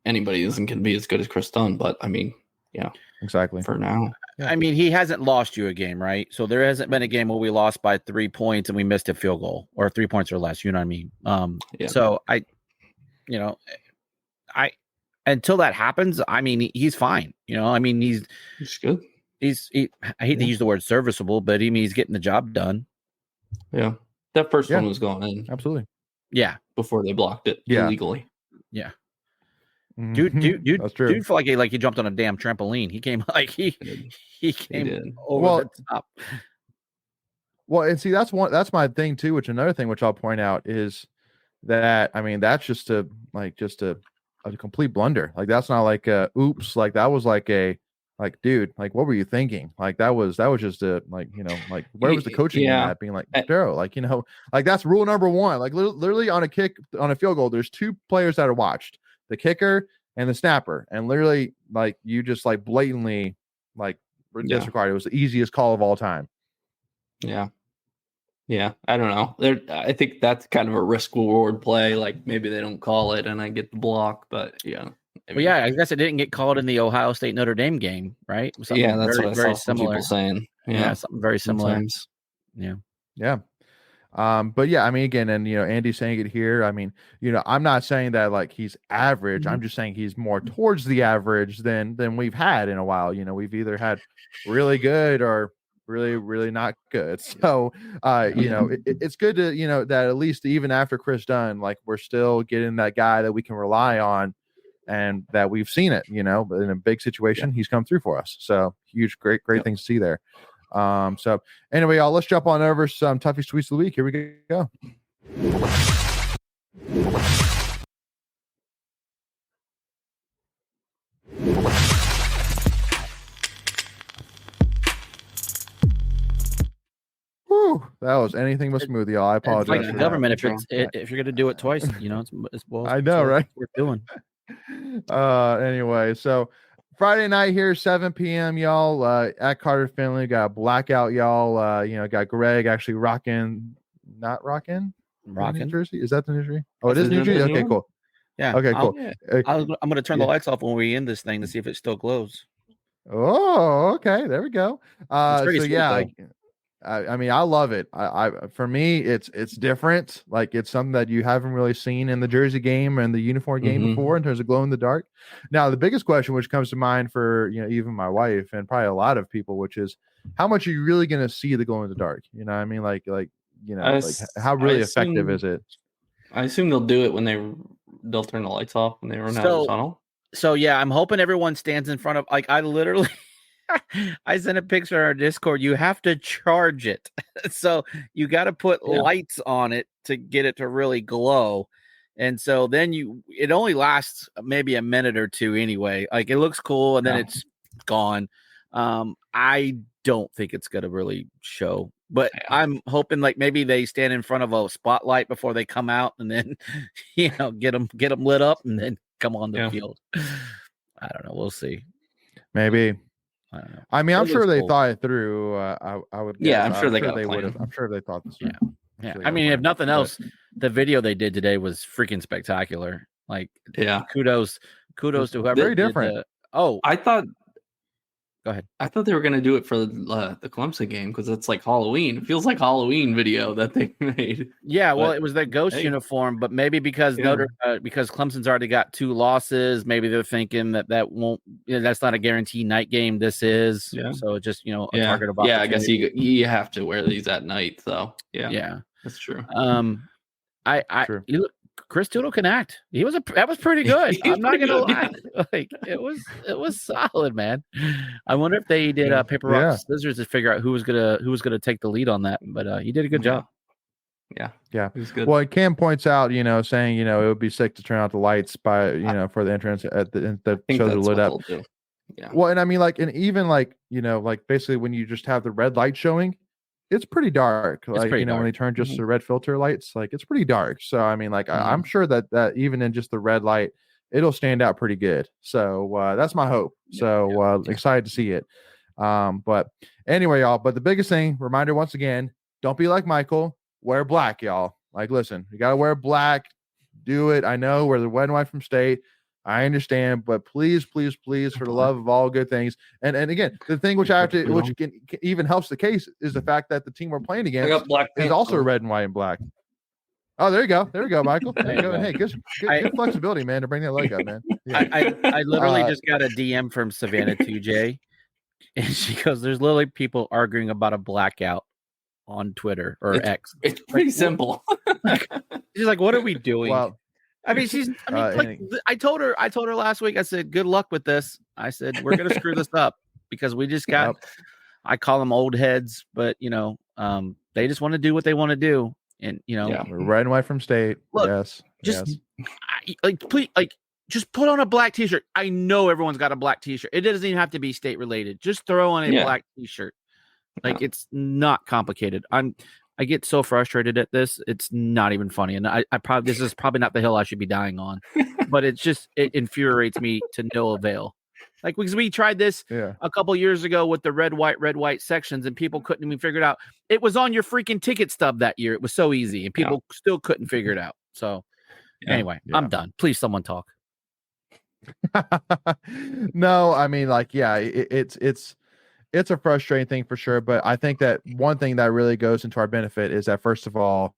anybody isn't going to be as good as Chris Dunn, but I mean, yeah, exactly. For now. Yeah. I mean, he hasn't lost you a game, right? So there hasn't been a game where we lost by 3 points and we missed a field goal or 3 points or less. You know what I mean? So until that happens, I mean, he's fine. You know, I mean, he's good. I hate to use the word serviceable, but I mean, he's getting the job done. Yeah. That first one was going in. Absolutely. Yeah. Before they blocked it illegally. Yeah. Dude, that's true. Dude felt like he jumped on a damn trampoline. He came like he came over the top. Well, and see, that's my thing too. Which another thing which I'll point out is that, I mean, that's just a complete blunder. Like, that's not like oops. Like, that was like dude, like, what were you thinking? Like, that was just a, like, you know, like, where was the coaching in that, being like, bro, like, you know, like, that's rule number one. Like, literally on a kick, on a field goal, there's 2 players that are watched, the kicker and the snapper, and literally, like, you just like blatantly like disregarded. It was the easiest call of all time. Yeah. I don't know. I think that's kind of a risk reward play. Like, maybe they don't call it and I get the block, but yeah. Well, yeah, I guess it didn't get called in the Ohio State Notre Dame game, right? That's what I saw some people saying. Yeah, something very similar. Sometimes. Yeah. But yeah, I mean, again, and, you know, Andy's saying it here. I mean, you know, I'm not saying that like he's average. I'm just saying he's more towards the average than we've had in a while. You know, we've either had really good or really, really not good. So, you know, it's good to, you know, that at least even after Chris Dunn, like, we're still getting that guy that we can rely on, and that we've seen it, you know, but in a big situation, he's come through for us. So huge, great things to see there. So anyway, y'all, let's jump on over some Tuffy's tweets of the week. Here we go. That was anything but smooth, y'all. I It's apologize. like Yeah, the for government. that. If you're gonna do it twice, I know, right? We're doing. Anyway, so Friday night here, 7 p.m. y'all, at Carter Finley. Got a blackout, y'all. Got Greg actually not rocking New Jersey. Is that the New Jersey? Oh, it is New Jersey. Okay, cool. Yeah. Okay, cool. I'm gonna turn the lights off when we end this thing to see if it still glows. Oh, okay. There we go. It's pretty So sweet, yeah, though. I mean, I love it. For me, it's different. Like it's something that you haven't really seen in the jersey game and the uniform game before in terms of glow in the dark. Now, the biggest question which comes to mind for even my wife and probably a lot of people, which is how much are you really going to see the glow in the dark? You know, what I mean, like how really effective is it? I assume they'll do it when they'll turn the lights off when they run out of the tunnel. So yeah, I'm hoping everyone stands in front of I literally I sent a picture on our Discord. You have to charge it. So you got to put lights on it to get it to really glow. And so then it only lasts maybe a minute or two anyway. Like it looks cool and then it's gone. I don't think it's going to really show, but I'm hoping like maybe they stand in front of a spotlight before they come out and then, get them lit up and then come on the field. I don't know. We'll see. Maybe. I don't know. I mean, I'm sure they thought it through. I would. Guess. Yeah, I'm sure they would have. I'm sure they thought this. Yeah. I mean, if nothing else, the video they did today was freaking spectacular. Like, kudos to whoever. Very different. I thought. Go ahead. I thought they were going to do it for the Clemson game because it's like Halloween. It feels like Halloween video that they made. Yeah, well, it was their ghost uniform, but maybe because because Clemson's already got 2 losses, maybe they're thinking that won't. That's not a guaranteed night game. This is. Yeah. So it's just a target of opportunity. Yeah, I guess you have to wear these at night, though. Yeah, that's true. You look. Chris Tootle can act. That was pretty good. I'm not gonna lie. Like it was solid, man. I wonder if they did paper rock scissors to figure out who was gonna take the lead on that. But he did a good job. Yeah. It was good. Well, Cam points out, saying it would be sick to turn out the lights by for the entrance at the show that lit up. Yeah. Well, and I mean, like, and even like basically when you just have the red light showing. It's pretty dark. Like, when they turn just the red filter lights, like it's pretty dark. So, I mean, like, I'm sure that even in just the red light, it'll stand out pretty good. So, that's my hope. So, excited to see it. But anyway, y'all, but the biggest thing, reminder once again, don't be like Michael, wear black, y'all. Like, listen, you got to wear black, do it. I know we're the red and white from state. I understand, but please, please, please, for the love of all good things. And again, the thing which even helps the case is the fact that the team we're playing against is also red and white and black. Oh, there you go, Michael. There you go. Hey, good flexibility, man, to bring that leg up, man. Yeah. I literally just got a DM from Savannah 2J, and she goes, "There's literally people arguing about a blackout on Twitter or X. It's pretty simple." She's like, "What are we doing?" Well, I told her last week, I said, good luck with this. I said, we're going to screw this up because we just got, I call them old heads, but they just want to do what they want to do. And, we're red and white from state. Look, yes. Please, just put on a black t-shirt. I know everyone's got a black t-shirt. It doesn't even have to be state related. Just throw on a black t-shirt. Like it's not complicated. I get so frustrated at this. It's not even funny. And this is probably not the hill I should be dying on, but it infuriates me to no avail. Like, because we tried this a couple years ago with the red, white sections and people couldn't even figure it out. It was on your freaking ticket stub that year. It was so easy and people still couldn't figure it out. So anyway, I'm done. Please, someone talk. No, I mean, it's a frustrating thing for sure, but I think that one thing that really goes into our benefit is that, first of all,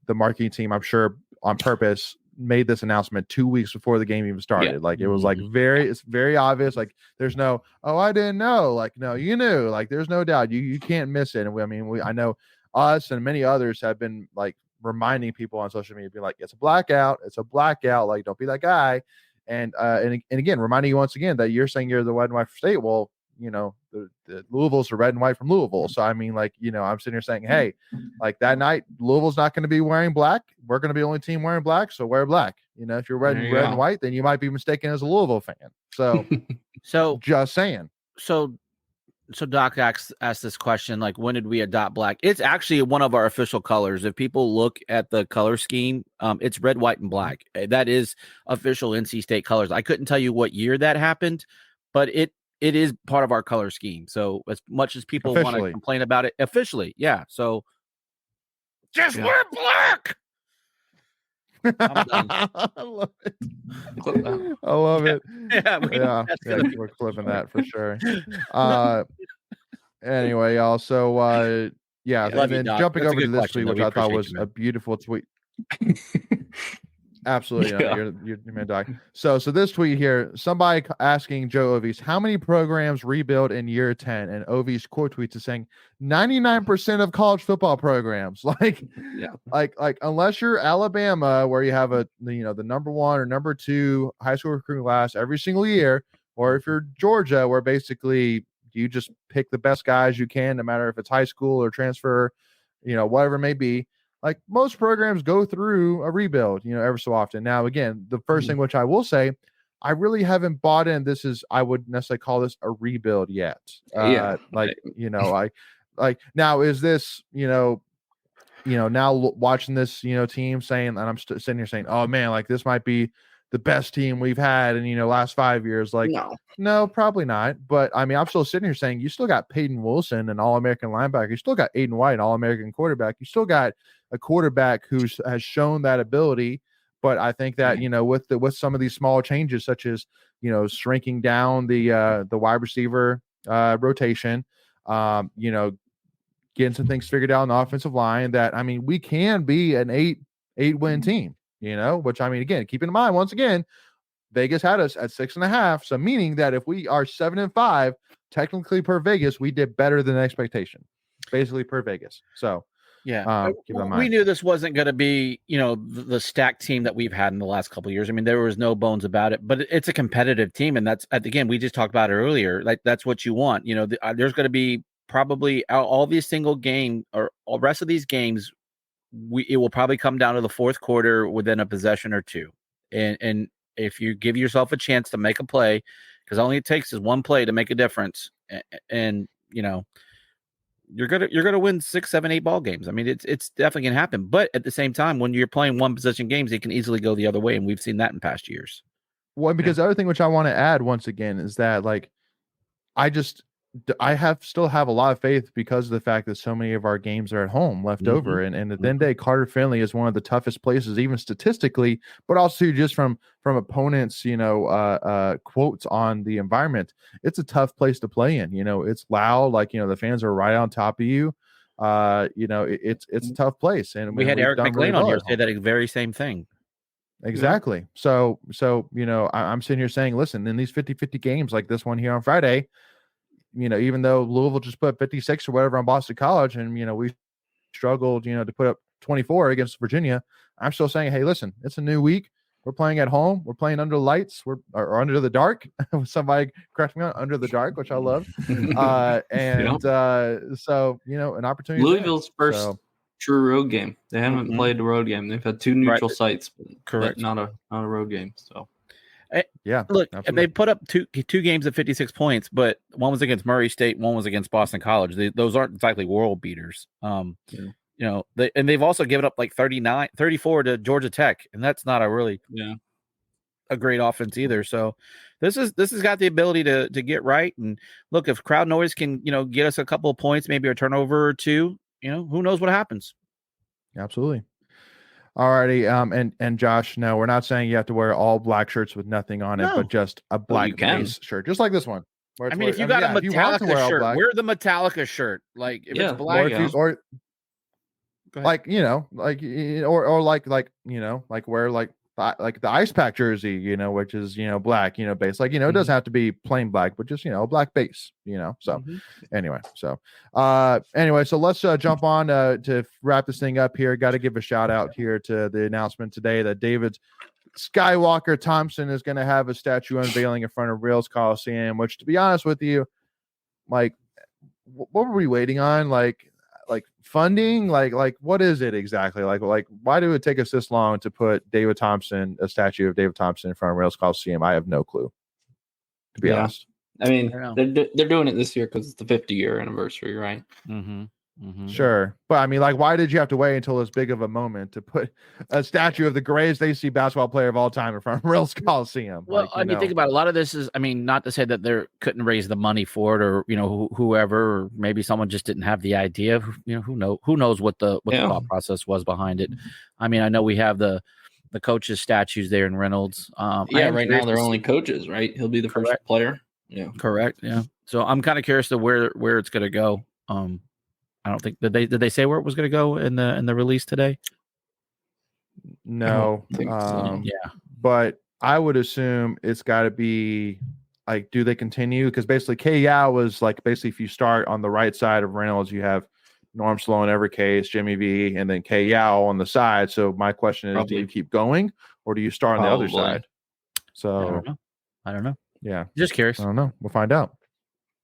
the marketing team, I'm sure on purpose, made this announcement 2 weeks before the game even started. Like it was it's very obvious. Like there's no, I didn't know. Like, no, you knew. Like there's no doubt. You can't miss it. And I know us and many others have been like reminding people on social media, being like, it's a blackout. Like, don't be that guy. And again, reminding you once again that you're saying you're the red and white for state. Well, the Louisville's are red and white from Louisville. So I mean, I'm sitting here saying, hey, like that night, Louisville's not going to be wearing black. We're going to be the only team wearing black, so wear black. If you're red and white, then you might be mistaken as a Louisville fan. So, so just saying. So So Doc asked this question, like, when did we adopt black? It's actually one of our official colors. If people look at the color scheme, it's red, white, and black. That is official NC State colors. I couldn't tell you what year that happened, but it is part of our color scheme. So as much as people want to complain about it, officially, yeah. So just wear black. I'm done. I love it. I love it. Yeah, we're clipping that for sure. Anyway, y'all. So and then jumping over to this tweet, which I thought was a beautiful tweet. Absolutely, you're man, Doc. So this tweet here, somebody asking Joe Ovies how many programs rebuild in year 10, and Ovies quote tweets is saying 99% of college football programs. Like unless you're Alabama, where you have the number 1 or number 2 high school recruiting class every single year, or if you're Georgia, where basically you just pick the best guys you can, no matter if it's high school or transfer, whatever it may be. Like most programs go through a rebuild, ever so often. Now, again, the first thing which I will say, I really haven't bought in. I would necessarily call this a rebuild yet. Now is this, now watching this, team saying, and I'm sitting here saying, oh man, like this might be the best team we've had in, last 5 years. Like, no, probably not. But I mean, I'm still sitting here saying you still got Peyton Wilson, an All-American linebacker. You still got Aiden White, an All-American quarterback. You still got a quarterback who has shown that ability. But I think that, with some of these small changes, such as, shrinking down the wide receiver rotation, getting some things figured out on the offensive line, that, I mean, we can be an 8-win team, which, I mean, again, keep in mind, once again, Vegas had us at 6.5. So meaning that if we are 7-5, technically per Vegas, we did better than expectation, basically per Vegas. So yeah, keep that in mind. We knew this wasn't going to be, the stacked team that we've had in the last couple of years. I mean, there was no bones about it, but it's a competitive team. And that's, again, we just talked about it earlier. Like that's what you want. There's going to be probably all these single game or all rest of these games. It will probably come down to the fourth quarter within a possession or two. And if you give yourself a chance to make a play, because all it takes is one play to make a difference, and you're gonna win 6, 7, 8 ball games. I mean, it's definitely gonna happen. But at the same time, when you're playing one possession games, it can easily go the other way, and we've seen that in past years. Well, because the other thing which I want to add once again is that, like, I still have a lot of faith because of the fact that so many of our games are at home left over. And at the end of the day, Carter Finley is one of the toughest places, even statistically, but also just from opponents, quotes on the environment. It's a tough place to play in. It's loud, like, the fans are right on top of you. It's a tough place. And we had Eric McLean on here say that very same thing. Exactly. So I'm sitting here saying, listen, in these 50-50 games like this one here on Friday, even though Louisville just put 56 or whatever on Boston College, and, we struggled, to put up 24 against Virginia, I'm still saying, hey, listen, it's a new week. We're playing at home. We're playing under the lights. Or under the dark. Somebody correct me on under the dark, which I love. So, an opportunity. Louisville's first true road game. They haven't played a road game. They've had 2 neutral sites, but not a road game. So. Yeah, look, absolutely. They put up two games of 56 points, but one was against Murray State, one was against Boston College. Those aren't exactly world beaters. They've also given up like 34 to Georgia Tech, and that's not a great offense either. So this has got the ability to get right. And look, if crowd noise can get us a couple of points, maybe a turnover or two, who knows what happens. Absolutely. Alrighty, and Josh, no, we're not saying you have to wear all black shirts with nothing on it, but just a black base shirt, just like this one. I mean, if you got a Metallica shirt, wear the Metallica shirt. Like if it's black, or like wear like the Ice Pack jersey, which is black, base. Like it doesn't have to be plain black, but just a black base, So anyway, so let's jump on to wrap this thing up here. Got to give a shout out here to the announcement today that David Skywalker Thompson is going to have a statue unveiling in front of Rails Coliseum. Which, to be honest with you, like, what were we waiting on? Like funding, like what is it exactly? Like why do it take us this long to put a statue of David Thompson in front of Rails Coliseum? I have no clue, to be honest. I mean, I don't they're doing it this year because it's the 50-year anniversary, right? Mm-hmm. Mm-hmm. Sure. But I mean, like, why did you have to wait until this big of a moment to put a statue of the greatest AC basketball player of all time in front of Reynolds Coliseum? Well, Like, I mean, think about it. A lot of this is, I mean, not to say that they couldn't raise the money for it, or whoever, or maybe someone just didn't have the idea. Who knows what the thought process was behind it. I mean, I know we have the coaches' statues there in Reynolds. Yeah, right now they're only coaches, right? He'll be the first player. Yeah, correct. Yeah. So I'm kind of curious to where it's going to go. I don't think did they say where it was going to go in the release today? No. I think so. Yeah. But I would assume it's got to be like, do they continue? Because basically, K Yao was like, basically, if you start on the right side of Reynolds, you have Norm Sloan, Evercase, Jimmy V, and then K Yao on the side. So my question is, do you keep going or do you start on the other side? So I don't know. Yeah. Just curious. I don't know. We'll find out.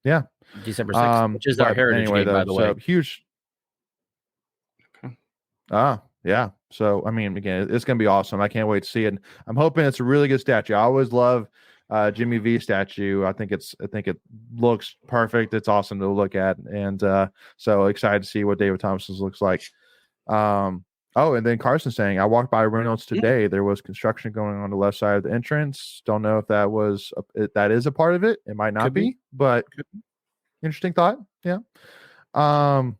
Yeah. December 6th, which is our heritage game, by the way. So huge. Okay. Yeah. So, I mean, again, it's going to be awesome. I can't wait to see it. I'm hoping it's a really good statue. I always love Jimmy V statue. I think it looks perfect. It's awesome to look at. And so excited to see what David Thompson's looks like. And then Carson saying, I walked by Reynolds today. There was construction going on the left side of the entrance. Don't know if that is a part of it. It might not be, but interesting thought. Yeah. And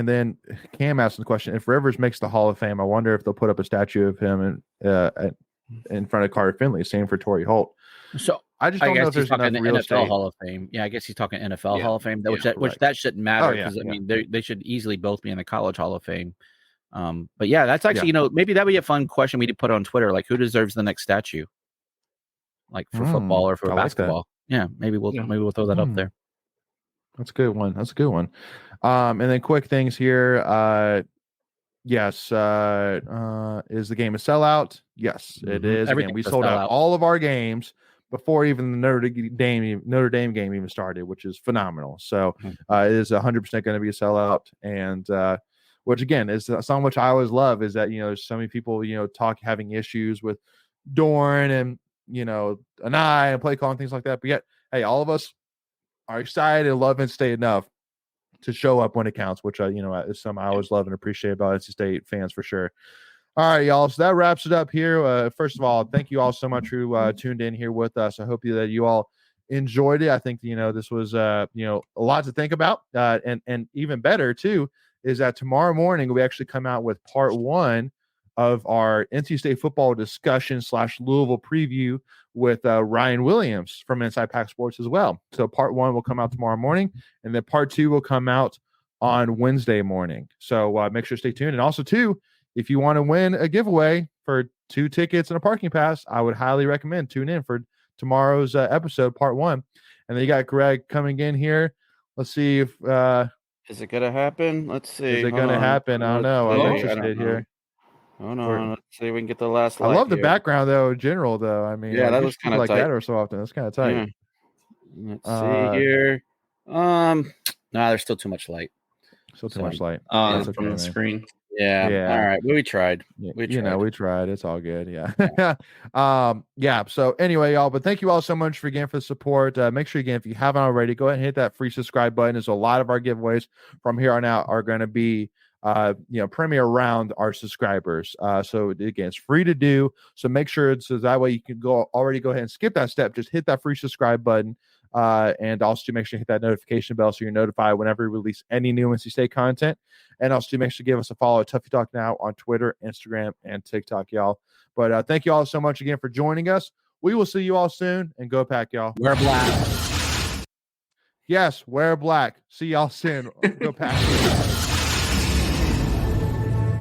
then Cam asked the question: if Rivers makes the Hall of Fame, I wonder if they'll put up a statue of him in front of Carter Finley. Same for Torrey Holt. So I just don't know if there's enough real NFL estate. Hall of Fame. Yeah, I guess he's talking NFL Hall of Fame, which correct. that shouldn't matter because I mean they should easily both be in the College Hall of Fame. But yeah, that's actually maybe that'd be a fun question we could put on Twitter, like who deserves the next statue, like for football or for basketball. Yeah, maybe we'll throw that up there. That's a good one. And then quick things here. Yes. Is the game a sellout? Yes, it is. Again, we sold out all of our games before even the Notre Dame game even started, which is phenomenal. So it is 100% going to be a sellout. And which again is something which I always love is that, there's so many people, having issues with Dorn and, Anai and play call and things like that. But yet, hey, all of us are excited and love NC State enough to show up when it counts, which is something I always love and appreciate about NC State fans for sure. All right, y'all. So that wraps it up here. First of all, thank you all so much who tuned in here with us. I hope that you all enjoyed it. I think this was a lot to think about, and even better too is that tomorrow morning we actually come out with part 1 of our NC State football discussion / Louisville preview with Ryan Williams from Inside Pack Sports as well. So part 1 will come out tomorrow morning, and then part 2 will come out on Wednesday morning. So make sure to stay tuned. And also, too, if you want to win a giveaway for 2 tickets and a parking pass, I would highly recommend tune in for tomorrow's episode, part 1. And then you got Greg coming in here. Let's see if is it gonna happen? Let's see. Is it gonna happen? I don't know. I'm interested here. Hold on. Let's see if we can get the last. I love the background though, in general though. I mean, that was kind of like tight. that or so often. That's kind of tight. Yeah. Let's see here. There's still too much light. Still too much light. That's from the screen. Yeah. All right. We tried. We tried. It's all good. Yeah. So anyway, y'all, but thank you all so much for the support. Make sure again, if you haven't already, go ahead and hit that free subscribe button. As a lot of our giveaways from here on out are going to be premier around our subscribers. So again, it's free to do. So make sure so that way you can go ahead and skip that step. Just hit that free subscribe button. And also make sure you hit that notification bell so you're notified whenever we release any new NC State content. And also make sure to give us a follow at Tuffy Talk Now on Twitter, Instagram, and TikTok, y'all. But thank you all so much again for joining us. We will see you all soon, and go Pack, y'all. Wear black. Yes, wear black. See y'all soon. Go Pack.